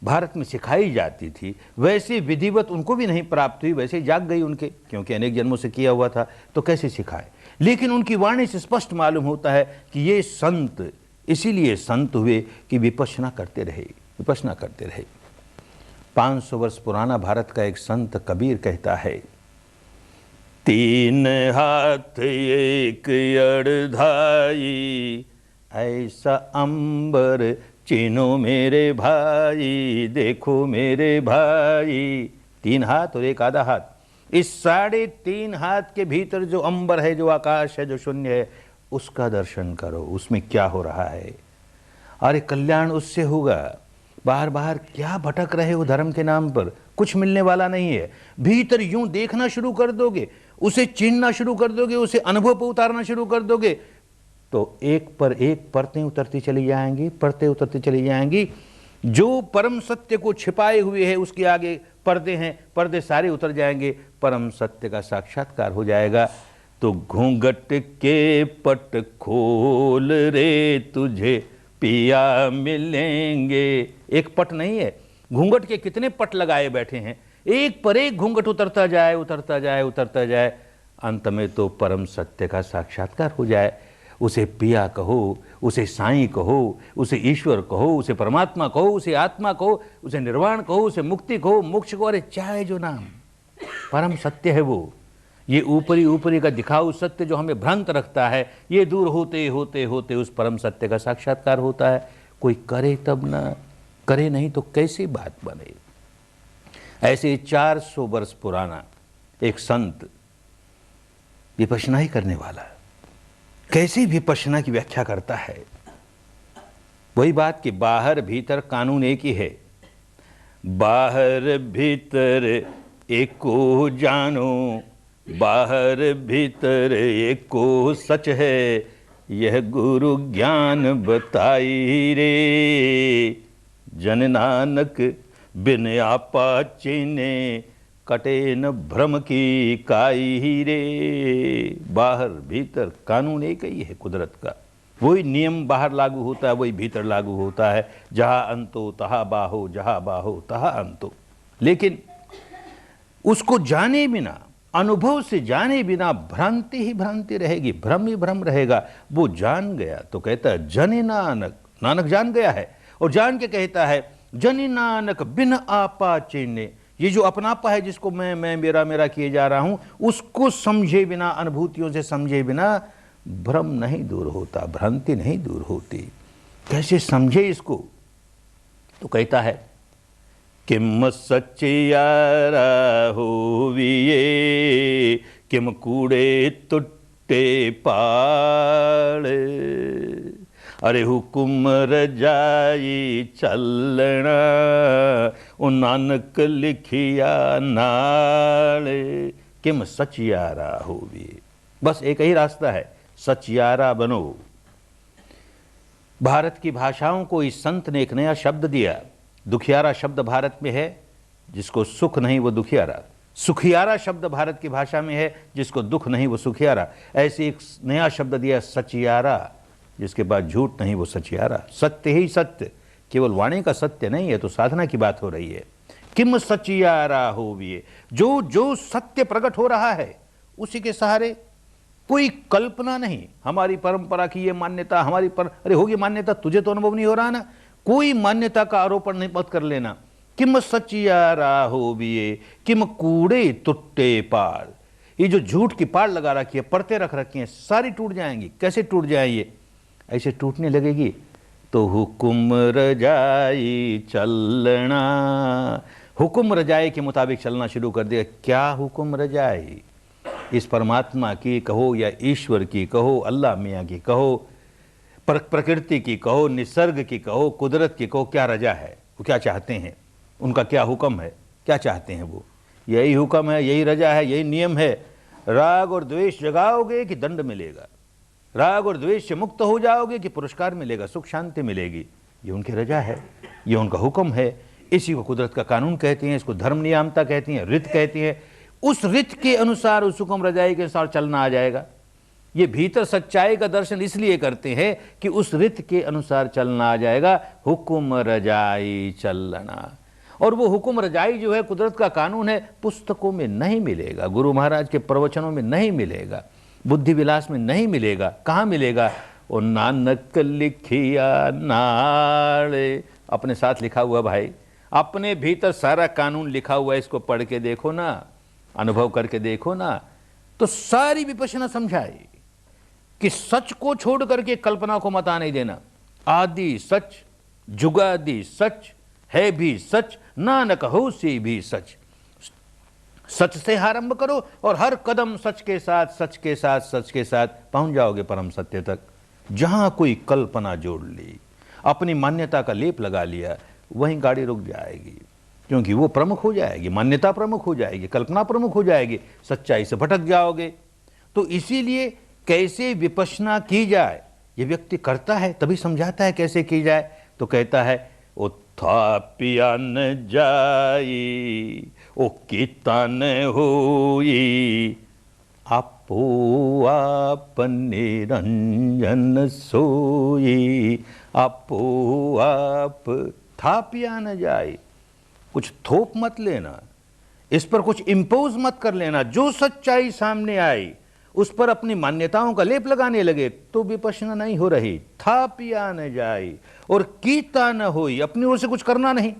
भारत में सिखाई जाती थी वैसे विधिवत उनको भी नहीं प्राप्त हुई, वैसे जाग गई उनके, क्योंकि अनेक जन्मों से किया हुआ था, तो कैसे सिखाए। लेकिन उनकी वाणी से स्पष्ट मालूम होता है कि ये संत इसीलिए संत हुए कि विपश्यना करते रहे, विपश्यना करते रहे। 500 वर्ष पुराना भारत का एक संत कबीर कहता है, 3 हाथ एक अड़धाई, ऐसा अंबर चिन्हो मेरे भाई, देखो मेरे भाई। 3 हाथ और एक आधा हाथ, इस 3.5 हाथ के भीतर जो अंबर है, जो आकाश है, जो शून्य है, उसका दर्शन करो, उसमें क्या हो रहा है। अरे कल्याण उससे होगा। बाहर बाहर क्या भटक रहे हो धर्म के नाम पर, कुछ मिलने वाला नहीं है। भीतर यूं देखना शुरू कर दोगे, उसे चिन्हना शुरू कर दोगे, उसे अनुभव पर उतारना शुरू कर दोगे, तो एक पर एक परतें उतरती चली जाएंगी, परतें उतरती चली जाएंगी। जो परम सत्य को छिपाए हुए है उसके आगे पर्दे हैं, पर्दे सारे उतर जाएंगे, परम सत्य का साक्षात्कार हो जाएगा। तो घूंघट के पट खोल रे, तुझे पिया मिलेंगे। एक पट नहीं है, घूंघट के कितने पट लगाए बैठे हैं, एक पर एक घूंघट उतरता जाए, उतरता जाए, उतरता जाए, अंत में तो परम सत्य का साक्षात्कार हो जाए। उसे पिया कहो, उसे साईं कहो, उसे ईश्वर कहो, उसे परमात्मा कहो, उसे आत्मा कहो, उसे निर्वाण कहो, उसे मुक्ति कहो, मोक्ष कहो, अरे चाहे जो नाम, परम सत्य है वो। ये ऊपरी ऊपरी का दिखाऊ सत्य जो हमें भ्रांत रखता है, ये दूर होते होते होते उस परम सत्य का साक्षात्कार होता है। कोई करे तब ना, करे नहीं तो कैसी बात बने। ऐसे 400 वर्ष पुराना एक संत विपश्यना ही करने वाला कैसे विपश्यना की व्याख्या करता है। वही बात कि बाहर भीतर कानून एक ही है, बाहर भीतर एको जानो, बाहर भीतर एको सच है, यह गुरु ज्ञान बताई रे, जन नानक बिन आपा चीने, कटे न भ्रम की काई रे। बाहर भीतर कानून एक ही है कुदरत का, वही नियम बाहर लागू होता है, वही भीतर लागू होता है। जहां अंतो तहा बाहो, जहां बाहो तहा अंतो। लेकिन उसको जाने बिना, अनुभव से जाने बिना भ्रांति ही भ्रांति रहेगी, भ्रम ही भ्रम रहेगा। वो जान गया तो कहता है जनि नानक, नानक जान गया है और जान के कहता है जनि नानक बिन आपा चीने। ये जो अपनापा है जिसको मैं मेरा मेरा किए जा रहा हूं, उसको समझे बिना, अनुभूतियों से समझे बिना भ्रम नहीं दूर होता, भ्रांति नहीं दूर होती। कैसे समझे इसको? तो कहता है किम सच्चियारा होविये, किम कूड़े तुट्टे पाड़े। अरे हुकुम रजाई चलना, ओ नानक लिखिया नाले। किम सचियारा होविये, बस एक ही रास्ता है, सचियारा बनो। भारत की भाषाओं को इस संत ने एक नया शब्द दिया। दुखियारा शब्द भारत में है, जिसको सुख नहीं वो दुखियारा। सुखियारा शब्द भारत की भाषा में है, जिसको दुख नहीं वो सुखियारा। ऐसे एक नया शब्द दिया सचियारा, जिसके बाद झूठ नहीं वो सचियारा। सत्य ही सत्य, केवल वाणी का सत्य नहीं है, तो साधना की बात हो रही है। किम सचियारा होविये, जो जो सत्य प्रकट हो रहा है उसी के सहारे। कोई कल्पना नहीं, हमारी परंपरा की ये मान्यता, हमारी अरे होगी मान्यता, तुझे तो अनुभव नहीं हो रहा ना। कोई मान्यता का आरोपण नहीं मत कर लेना। किम सचियारा होविये, किम कूड़े तुट्टे पाल। ये जो झूठ की पाल लगा रखी है, परतें रख रखी हैं, सारी टूट जाएंगी। कैसे टूट जाएंगी? ऐसे टूटने लगेगी तो हुकुम रजाई चलना, हुकुम रजाई के मुताबिक चलना शुरू कर दिया। क्या हुकुम रजाई? इस परमात्मा की कहो या ईश्वर की कहो, अल्लाह मियाँ की कहो, प्रकृति की कहो, निसर्ग की कहो, कुदरत की कहो, क्या रजा है? वो क्या चाहते हैं? उनका क्या हुक्म है? क्या चाहते हैं वो? यही हुक्म है, यही रजा है, यही नियम है। राग और द्वेष जगाओगे कि दंड मिलेगा, राग और द्वेष से मुक्त हो जाओगे कि पुरस्कार मिलेगा, सुख शांति मिलेगी। ये उनकी रजा है, ये उनका हुक्म है। इसी को कुदरत का कानून कहते हैं, इसको धर्म नियामता कहती हैं, रित कहती हैं। उस रित के अनुसार, उस हुक्म रजाई के अनुसार चलना आ जाएगा। ये भीतर सच्चाई का दर्शन इसलिए करते हैं कि उस रित के अनुसार चलना आ जाएगा। हुकुम रजाई चलना। और वो हुकुम रजाई जो है, कुदरत का कानून है, पुस्तकों में नहीं मिलेगा, गुरु महाराज के प्रवचनों में नहीं मिलेगा, बुद्धि विलास में नहीं मिलेगा। कहाँ मिलेगा? वो नानक लिखिया नाले, अपने साथ लिखा हुआ भाई, अपने भीतर सारा कानून लिखा हुआ है। इसको पढ़ के देखो ना, अनुभव करके देखो ना, तो सारी विपश्यना समझाई कि सच को छोड़ करके कल्पना को मत आने देना। आदि सच, जुगादि सच, है भी सच, नानक हो से भी सच। सच से आरंभ करो और हर कदम सच के साथ, सच के साथ, सच के साथ पहुंच जाओगे परम सत्य तक। जहां कोई कल्पना जोड़ ली, अपनी मान्यता का लेप लगा लिया, वहीं गाड़ी रुक जाएगी, क्योंकि वो प्रमुख हो जाएगी, मान्यता प्रमुख हो जाएगी, कल्पना प्रमुख हो जाएगी, सच्चाई से भटक जाओगे। तो इसीलिए कैसे विपश्यना की जाए, ये व्यक्ति करता है तभी समझाता है कैसे की जाए। तो कहता है उत्थापिया न जाई, ओ कीता न होई, आपो आप निरंजन सोई। आपो आप, थापिया न जाए, कुछ थोप मत लेना, इस पर कुछ इंपोज मत कर लेना। जो सच्चाई सामने आई उस पर अपनी मान्यताओं का लेप लगाने लगे तो विपश्यना नहीं हो रही। था पिया न जाए और कीता न होई, अपनी ओर से कुछ करना नहीं।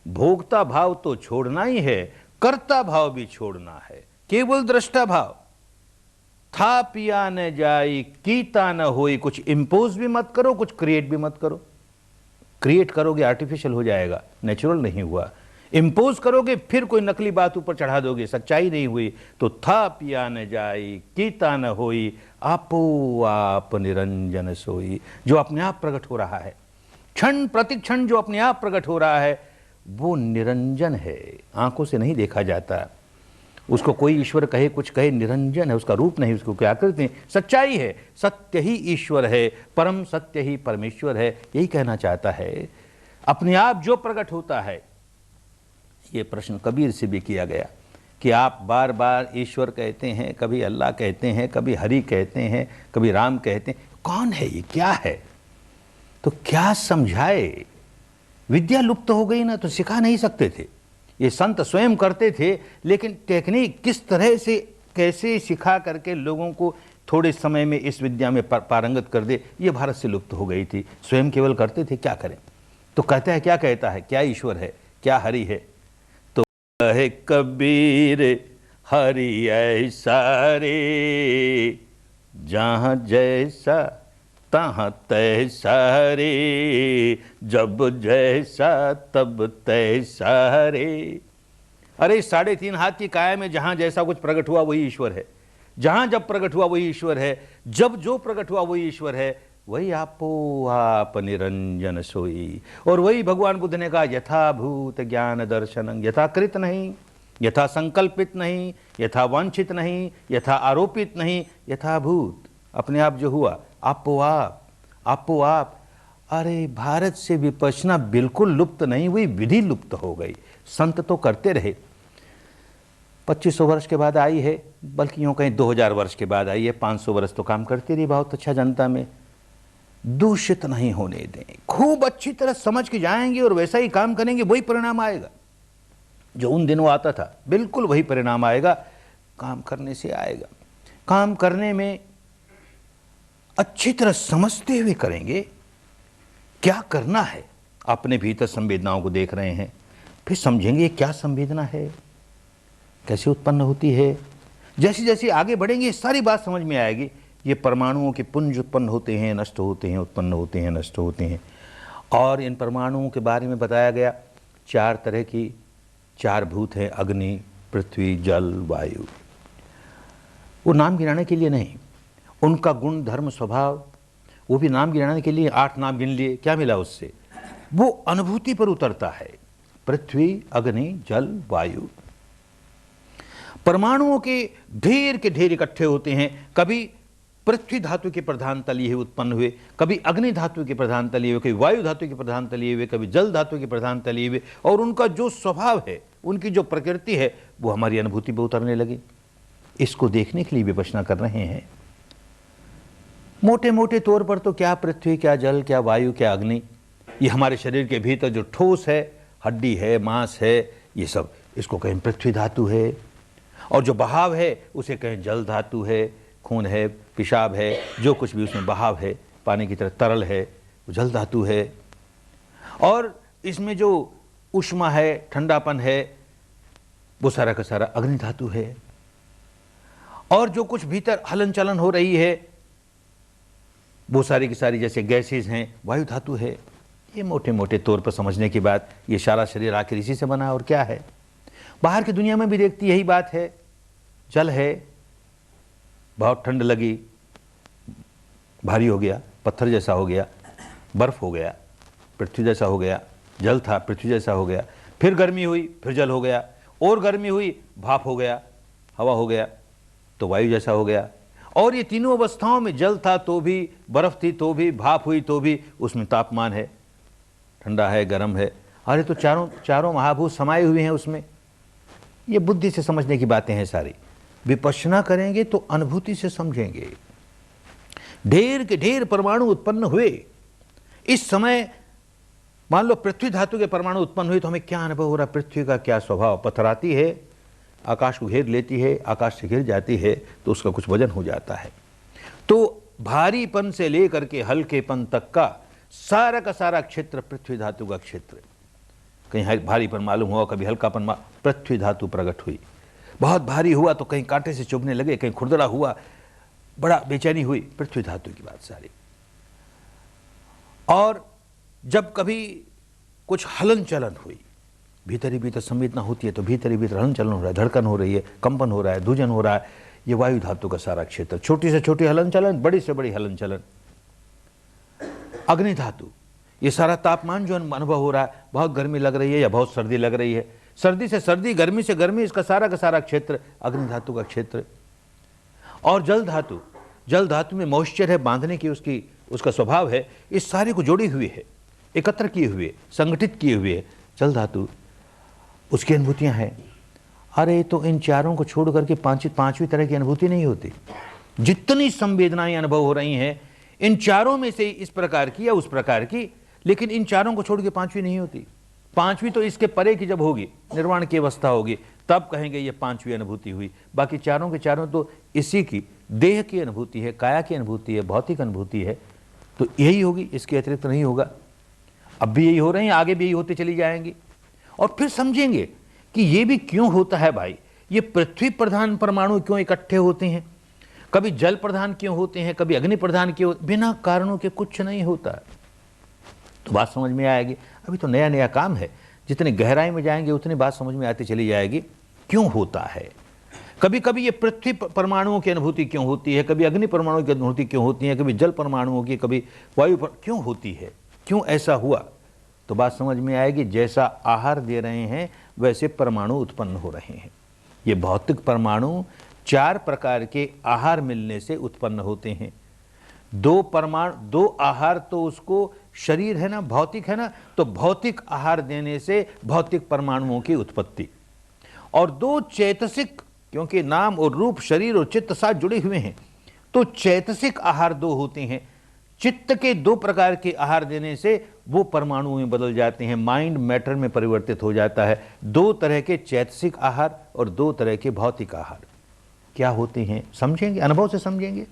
भोक्ता भाव तो छोड़ना ही है, कर्ता भाव भी छोड़ना है, केवल दृष्टा भाव। था पिया न जाए, कीता न होई, कुछ इंपोज भी मत करो, कुछ क्रिएट भी मत करो। क्रिएट करोगे आर्टिफिशियल हो जाएगा, नेचुरल नहीं हुआ। इंपोज करोगे फिर कोई नकली बात ऊपर चढ़ा दोगे, सच्चाई नहीं हुई। तो था पिया न जाई, कीता न होई, आपो आप निरंजन सोई। जो अपने आप प्रकट हो रहा है, क्षण प्रतिक्षण जो अपने आप प्रकट हो रहा है, वो निरंजन है, आंखों से नहीं देखा जाता। उसको कोई ईश्वर कहे कुछ कहे, निरंजन है, उसका रूप नहीं, उसको क्या आकृति नहीं, सच्चाई है, सत्य ही ईश्वर है, परम सत्य ही परमेश्वर है, यही कहना चाहता है। अपने आप जो प्रकट होता है, ये प्रश्न कबीर से भी किया गया कि आप बार बार ईश्वर कहते हैं, कभी अल्लाह कहते हैं, कभी हरि कहते हैं, कभी राम कहते हैं, कौन है ये, क्या है? तो क्या समझाए? विद्या लुप्त हो गई ना, तो सिखा नहीं सकते थे। ये संत स्वयं करते थे, लेकिन टेक्निक किस तरह से कैसे सिखा करके लोगों को थोड़े समय में इस विद्या में पारंगत कर दे, ये भारत से लुप्त हो गई थी। स्वयं केवल करते थे, क्या करें? तो कहता है, क्या कहता है, क्या ईश्वर है, क्या हरि है? तो कहे कबीर हरि ऐसा रे, जहाँ जैसा तहाँ तैसा रे, जब जैसा तब तैसा रे। अरे 3.5 हाथ की काया में जहां जैसा कुछ प्रकट हुआ वही ईश्वर है, जहां जब प्रकट हुआ वही ईश्वर है, जब जो प्रकट हुआ वही ईश्वर है, वही आपो आप निरंजन सोई। और वही भगवान बुद्ध ने कहा, यथाभूत ज्ञान दर्शनं, यथाकृत नहीं, यथा संकल्पित नहीं, यथा वांछित नहीं, यथा आरोपित नहीं, यथाभूत, अपने आप जो हुआ, आपो आप। अरे भारत से विपश्यना बिल्कुल लुप्त नहीं हुई, विधि लुप्त हो गई। संत तो करते रहे, 2500 वर्ष के बाद आई है, बल्कि यूँ कहीं 2000 वर्ष के बाद आई है, 500 वर्ष तो काम करती रही बहुत अच्छा जनता में। दूषित नहीं होने दें, खूब अच्छी तरह समझ के जाएंगे और वैसा ही काम करेंगे, वही परिणाम आएगा जो उन दिनों आता था, बिल्कुल वही परिणाम आएगा। काम करने से आएगा, काम करने में अच्छी तरह समझते हुए करेंगे क्या करना है। अपने भीतर संवेदनाओं को देख रहे हैं, फिर समझेंगे क्या संवेदना है, कैसे उत्पन्न होती है। जैसे जैसे आगे बढ़ेंगे सारी बात समझ में आएगी। ये परमाणुओं के पुंज उत्पन्न होते हैं, नष्ट होते हैं, उत्पन्न होते हैं, नष्ट होते हैं। और इन परमाणुओं के बारे में बताया गया, 4 तरह की 4 भूत हैं, अग्नि, पृथ्वी, जल, वायु। वो नाम गिनाने के लिए नहीं, उनका गुण, धर्म, स्वभाव, वो भी नाम गिनाने के लिए 8 नाम गिन लिए, क्या मिला उससे? वो अनुभूति पर उतरता है। पृथ्वी, अग्नि, जल, वायु। परमाणुओं के ढेर इकट्ठे होते हैं। कभी पृथ्वी धातु के प्रधान तलीय हुए उत्पन्न हुए, कभी अग्नि धातु के प्रधान तलीय हुए, कभी वायु धातु के प्रधान तलीय हुए, कभी जल धातु के प्रधान तलीय हुए। और उनका जो स्वभाव है, उनकी जो प्रकृति है, वो हमारी अनुभूति पर उतरने लगी। इसको देखने के लिए विपश्यना कर रहे हैं। मोटे मोटे तौर पर तो क्या पृथ्वी, क्या जल, क्या वायु, क्या अग्नि, ये हमारे शरीर के भीतर जो ठोस है, हड्डी है, मांस है, ये सब, इसको कहें पृथ्वी धातु है। और जो बहाव है उसे कहें जल धातु है। खून है, पेशाब है, जो कुछ भी उसमें बहाव है, पानी की तरह तरल है, वो जल धातु है। और इसमें जो ऊष्मा है, ठंडापन है, वो सारा का सारा अग्नि धातु है। और जो कुछ भीतर हलन चलन हो रही है, वो सारी की सारी जैसे गैसेज हैं, वायु धातु है। ये मोटे मोटे तौर पर समझने की बात, ये सारा शरीर आखिर इसी से बना। और क्या है, बाहर की दुनिया में भी देखती यही बात है। जल है, बहुत ठंड लगी, भारी हो गया, पत्थर जैसा हो गया, बर्फ हो गया, पृथ्वी जैसा हो गया। जल था, पृथ्वी जैसा हो गया। फिर गर्मी हुई, फिर जल हो गया, और गर्मी हुई, भाप हो गया, हवा हो गया, तो वायु जैसा हो गया। और ये तीनों अवस्थाओं में, जल था तो भी, बर्फ थी तो भी, भाप हुई तो भी, उसमें तापमान है, ठंडा है, गर्म है। अरे तो चारों महाभूत समाये हुए हैं उसमें। ये बुद्धि से समझने की बातें हैं सारी। विपश्यना करेंगे तो अनुभूति से समझेंगे। ढेर के ढेर परमाणु उत्पन्न हुए। इस समय मान लो पृथ्वी धातु के परमाणु उत्पन्न हुए, तो हमें क्या अनुभव हो रहा? पृथ्वी का क्या स्वभाव? पथराती है, आकाश को घेर लेती है, आकाश से घिर जाती है, तो उसका कुछ वजन हो जाता है। तो भारीपन से लेकर के हल्केपन तक का सारा क्षेत्र पृथ्वी धातु का क्षेत्र। कहीं भारीपन मालूम हुआ, कभी हल्कापन, पृथ्वी धातु प्रकट हुई। बहुत भारी हुआ तो कहीं कांटे से चुभने लगे, कहीं खुरदरा हुआ, बड़ा बेचैनी हुई, पृथ्वी धातु की बात सारी। और जब कभी कुछ हलन चलन हुई, भीतर ही भीतर संवेदना होती है, तो भीतर ही भीतर हलन चलन हो रहा है, धड़कन हो रही है, कंपन हो रहा है, धूजन हो रहा है, ये वायु धातु का सारा क्षेत्र। छोटी से छोटी हलन चलन, बड़ी से बड़ी हलन चलन। अग्नि धातु, ये सारा तापमान जो अनुभव हो रहा है, बहुत गर्मी लग रही है या बहुत सर्दी लग रही है, सर्दी से सर्दी, गर्मी से गर्मी, इसका सारा का सारा क्षेत्र अग्नि धातु का क्षेत्र। और जल धातु, जल धातु में मॉइस्चर है, बांधने की उसका स्वभाव है, इस सारे को जोड़ी हुई है, एकत्र किए हुए, संगठित किए हुए है जल धातु, उसकी अनुभूतियां हैं। अरे तो इन चारों को छोड़ करके पांचवी तरह की अनुभूति नहीं होती। जितनी संवेदनाएं अनुभव हो रही हैं इन चारों में से इस प्रकार की या उस प्रकार की, लेकिन इन चारों को छोड़ के पांचवी नहीं होती। पांचवी तो इसके परे की जब होगी, निर्वाण की अवस्था होगी, तब कहेंगे ये पांचवी अनुभूति हुई। बाकी चारों के चारों तो इसी की देह की अनुभूति है, काया की अनुभूति है, भौतिक अनुभूति है, तो यही होगी, इसके अतिरिक्त नहीं होगा। अब भी यही हो रहे हैं, आगे भी यही होते चली जाएंगी। और फिर समझेंगे कि ये भी क्यों होता है भाई, ये पृथ्वी प्रधान परमाणु क्यों इकट्ठे होते हैं, कभी जल प्रधान क्यों होते हैं, कभी अग्नि प्रधान क्यों, बिना कारणों के कुछ नहीं होता। तो बात समझ में आएगी। अभी तो नया नया काम है, जितने गहराई में जाएंगे उतनी बात समझ में आती चली जाएगी क्यों होता है। कभी कभी ये पृथ्वी परमाणुओं की अनुभूति क्यों होती है, कभी अग्नि परमाणुओं की अनुभूति क्यों होती है, कभी जल परमाणुओं की, कभी वायु क्यों होती है, क्यों ऐसा हुआ, तो बात समझ में आएगी। जैसा आहार दे रहे हैं वैसे परमाणु उत्पन्न हो रहे हैं। ये भौतिक परमाणु 4 प्रकार के आहार मिलने से उत्पन्न होते हैं। 2 आहार तो उसको शरीर है ना, भौतिक है ना, तो भौतिक आहार देने से भौतिक परमाणुओं की उत्पत्ति, और 2 चैतसिक, क्योंकि नाम और रूप, शरीर और चित्त साथ जुड़े हुए हैं, तो चैतसिक आहार 2 होते हैं। चित्त के 2 प्रकार के आहार देने से वो परमाणु में बदल जाते हैं, माइंड मैटर में परिवर्तित हो जाता है। 2 तरह के चैतसिक आहार और 2 तरह के भौतिक आहार क्या होते हैं, समझेंगे, अनुभव से समझेंगे।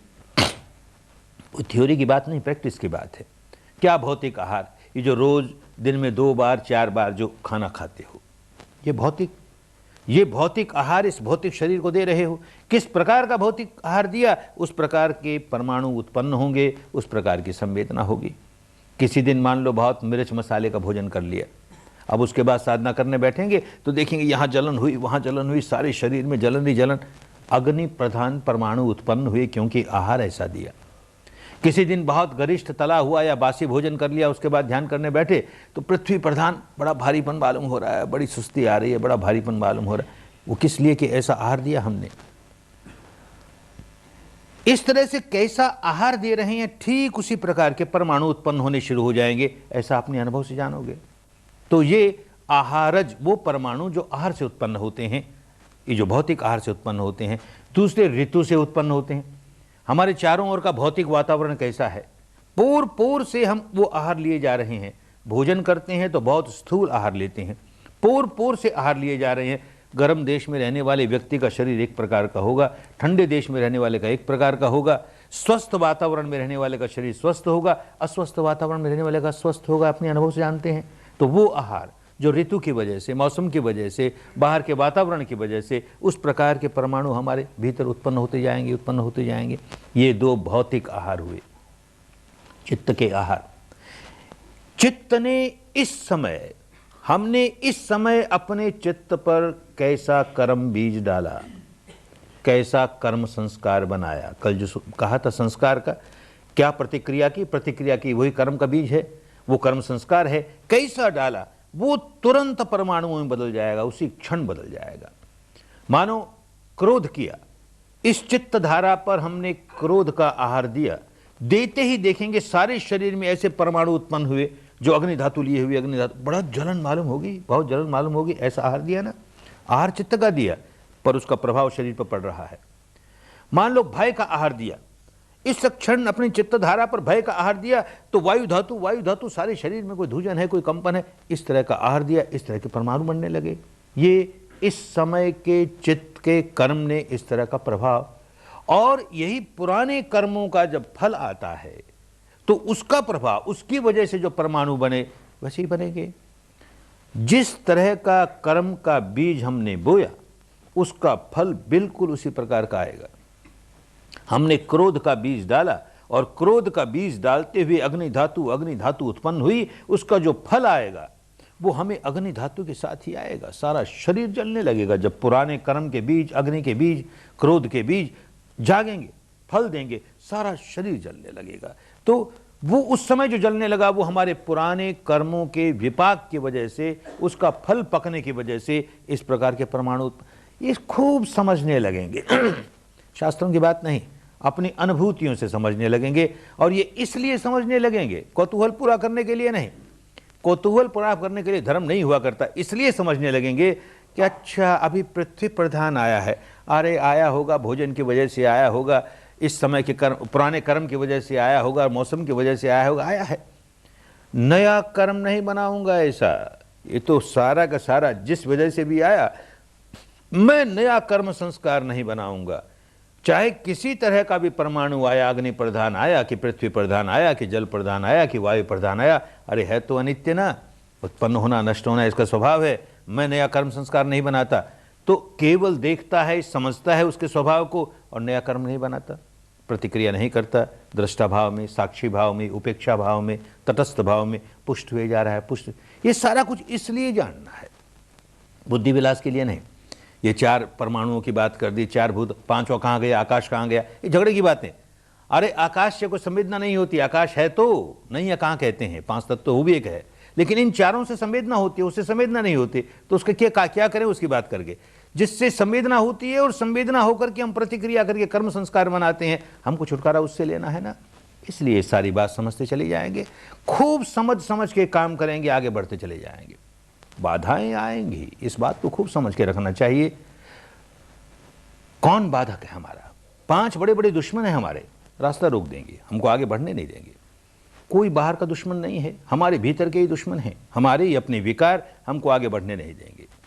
वो थ्योरी की बात नहीं, प्रैक्टिस की बात है। क्या भौतिक आहार, ये जो रोज दिन में 2 बार 4 बार जो खाना खाते हो, ये भौतिक आहार इस भौतिक शरीर को दे रहे हो। किस प्रकार का भौतिक आहार दिया, उस प्रकार के परमाणु उत्पन्न होंगे, उस प्रकार की संवेदना होगी। किसी दिन मान लो बहुत मिर्च मसाले का भोजन कर लिया, अब उसके बाद साधना करने बैठेंगे तो देखेंगे यहाँ जलन हुई, वहाँ जलन हुई, सारे शरीर में जलन ही जलन। अग्नि प्रधान परमाणु उत्पन्न हुए क्योंकि आहार ऐसा दिया। किसी दिन बहुत गरिष्ठ तला हुआ या बासी भोजन कर लिया, उसके बाद ध्यान करने बैठे तो पृथ्वी प्रधान बड़ा भारीपन मालूम हो रहा है, बड़ी सुस्ती आ रही है, बड़ा भारीपन मालूम हो रहा है। वो किस लिए कि ऐसा आहार दिया हमने। इस तरह से कैसा आहार दे रहे हैं, ठीक उसी प्रकार के परमाणु उत्पन्न होने शुरू हो जाएंगे, ऐसा अपने अनुभव से जानोगे। तो ये आहारज, वो परमाणु जो आहार से उत्पन्न होते हैं, ये जो भौतिक आहार से उत्पन्न होते हैं, दूसरे ऋतु से उत्पन्न होते हैं। हमारे चारों ओर का भौतिक वातावरण कैसा है, पोर पोर से हम वो आहार लिए जा रहे हैं। भोजन करते हैं तो बहुत स्थूल आहार लेते हैं, पोर पोर से आहार लिए जा रहे हैं। गर्म देश में रहने वाले व्यक्ति का शरीर एक प्रकार का होगा, ठंडे देश में रहने वाले का एक प्रकार का होगा, स्वस्थ वातावरण में रहने वाले का शरीर स्वस्थ होगा, अस्वस्थ वातावरण में रहने वाले का स्वस्थ होगा। अपने अनुभव से जानते हैं। तो वो आहार जो ऋतु की वजह से, मौसम की वजह से, बाहर के वातावरण की वजह से, उस प्रकार के परमाणु हमारे भीतर उत्पन्न होते जाएंगे। ये 2 भौतिक आहार हुए। चित्त के आहार, चित्त ने हमने इस समय अपने चित्त पर कैसा कर्म बीज डाला, कैसा कर्म संस्कार बनाया। कल जो कहा था संस्कार का, क्या प्रतिक्रिया की, वही कर्म का बीज है, वो कर्म संस्कार है। कैसा डाला, वो तुरंत परमाणुओं में बदल जाएगा, उसी क्षण बदल जाएगा। मानो क्रोध किया, इस चित्त धारा पर हमने क्रोध का आहार दिया, देते ही देखेंगे सारे शरीर में ऐसे परमाणु उत्पन्न हुए जो अग्नि धातु लिए हुए, अग्नि धातु, बड़ा जलन मालूम होगी, बहुत जलन मालूम होगी। ऐसा आहार दिया ना, आहार चित्त का दिया, पर उसका प्रभाव शरीर पर पड़ रहा है। मान लो भय का आहार दिया, इस क्षण अपनी चित्त धारा पर भय का आहार दिया तो वायु धातु सारे शरीर में कोई धूजन है, कोई कंपन है, इस तरह का आहार दिया, इस तरह के परमाणु बनने लगे। ये इस समय के चित्त के कर्म ने इस तरह का प्रभाव, और यही पुराने कर्मों का जब फल आता है तो उसका प्रभाव, उसकी वजह से जो परमाणु बने वैसे ही बनेंगे। जिस तरह का कर्म का बीज हमने बोया उसका फल बिल्कुल उसी प्रकार का आएगा। हमने क्रोध का बीज डाला और क्रोध का बीज डालते हुए अग्नि धातु उत्पन्न हुई, उसका जो फल आएगा वो हमें अग्नि धातु के साथ ही आएगा। सारा शरीर जलने लगेगा जब पुराने कर्म के बीज, अग्नि के बीज, क्रोध के बीज जागेंगे, फल देंगे, सारा शरीर जलने लगेगा। तो वो उस समय जो जलने लगा वो हमारे पुराने कर्मों के विपाक की वजह से, उसका फल पकने की वजह से इस प्रकार के परमाणु ये खूब समझने लगेंगे। शास्त्रों की बात नहीं, अपनी अनुभूतियों से समझने लगेंगे। और ये इसलिए समझने लगेंगे, कौतूहल पूरा करने के लिए नहीं। कौतूहल पूरा करने के लिए धर्म नहीं हुआ करता, इसलिए समझने लगेंगे कि अच्छा अभी पृथ्वी प्रधान आया है, अरे आया होगा भोजन की वजह से आया होगा, इस समय के कर्म, पुराने कर्म की वजह से आया होगा, मौसम की वजह से आया होगा, आया है। नया कर्म नहीं बनाऊंगा ऐसा, ये तो सारा का सारा जिस वजह से भी आया, मैं नया कर्म संस्कार नहीं बनाऊंगा। चाहे किसी तरह का भी परमाणु आया, अग्नि प्रधान आया कि पृथ्वी प्रधान आया कि जल प्रधान आया कि वायु प्रधान आया, अरे है तो अनित्य ना, उत्पन्न होना नष्ट होना इसका स्वभाव है, मैं नया कर्म संस्कार नहीं बनाता। तो केवल देखता है, समझता है उसके स्वभाव को और नया कर्म नहीं बनाता, प्रतिक्रिया नहीं करता, दृष्टा भाव में, साक्षी भाव में, उपेक्षा भाव में, तटस्थ भाव में पुष्ट हुए जा रहा है। पुष्ट, ये सारा कुछ इसलिए जानना है, बुद्धि विलास के लिए नहीं। ये चार परमाणुओं की बात कर दी, चार भूत, पांचवा कहाँ गया, आकाश कहाँ गया, ये झगड़े की बातें। अरे आकाश से कोई संवेदना नहीं होती, आकाश है तो नहीं है, कहाँ कहते हैं, पांच तत्व तो वो भी एक है, लेकिन इन चारों से संवेदना होती है, उससे संवेदना नहीं होती, तो उसके क्या करें उसकी बात करके। जिससे संवेदना होती है और संवेदना होकर के हम प्रतिक्रिया करके कर्म संस्कार बनाते हैं, हमको छुटकारा उससे लेना है ना। इसलिए सारी बात समझते चले जाएंगे, खूब समझ के काम करेंगे, आगे बढ़ते चले जाएंगे। बाधाएं आएंगी, इस बात को खूब समझ के रखना चाहिए। कौन बाधक है हमारा? पांच बड़े बड़े दुश्मन है हमारे, रास्ता रोक देंगे, हमको आगे बढ़ने नहीं देंगे। कोई बाहर का दुश्मन नहीं है, हमारे भीतर के ही दुश्मन है, हमारे ही अपने विकार हमको आगे बढ़ने नहीं देंगे।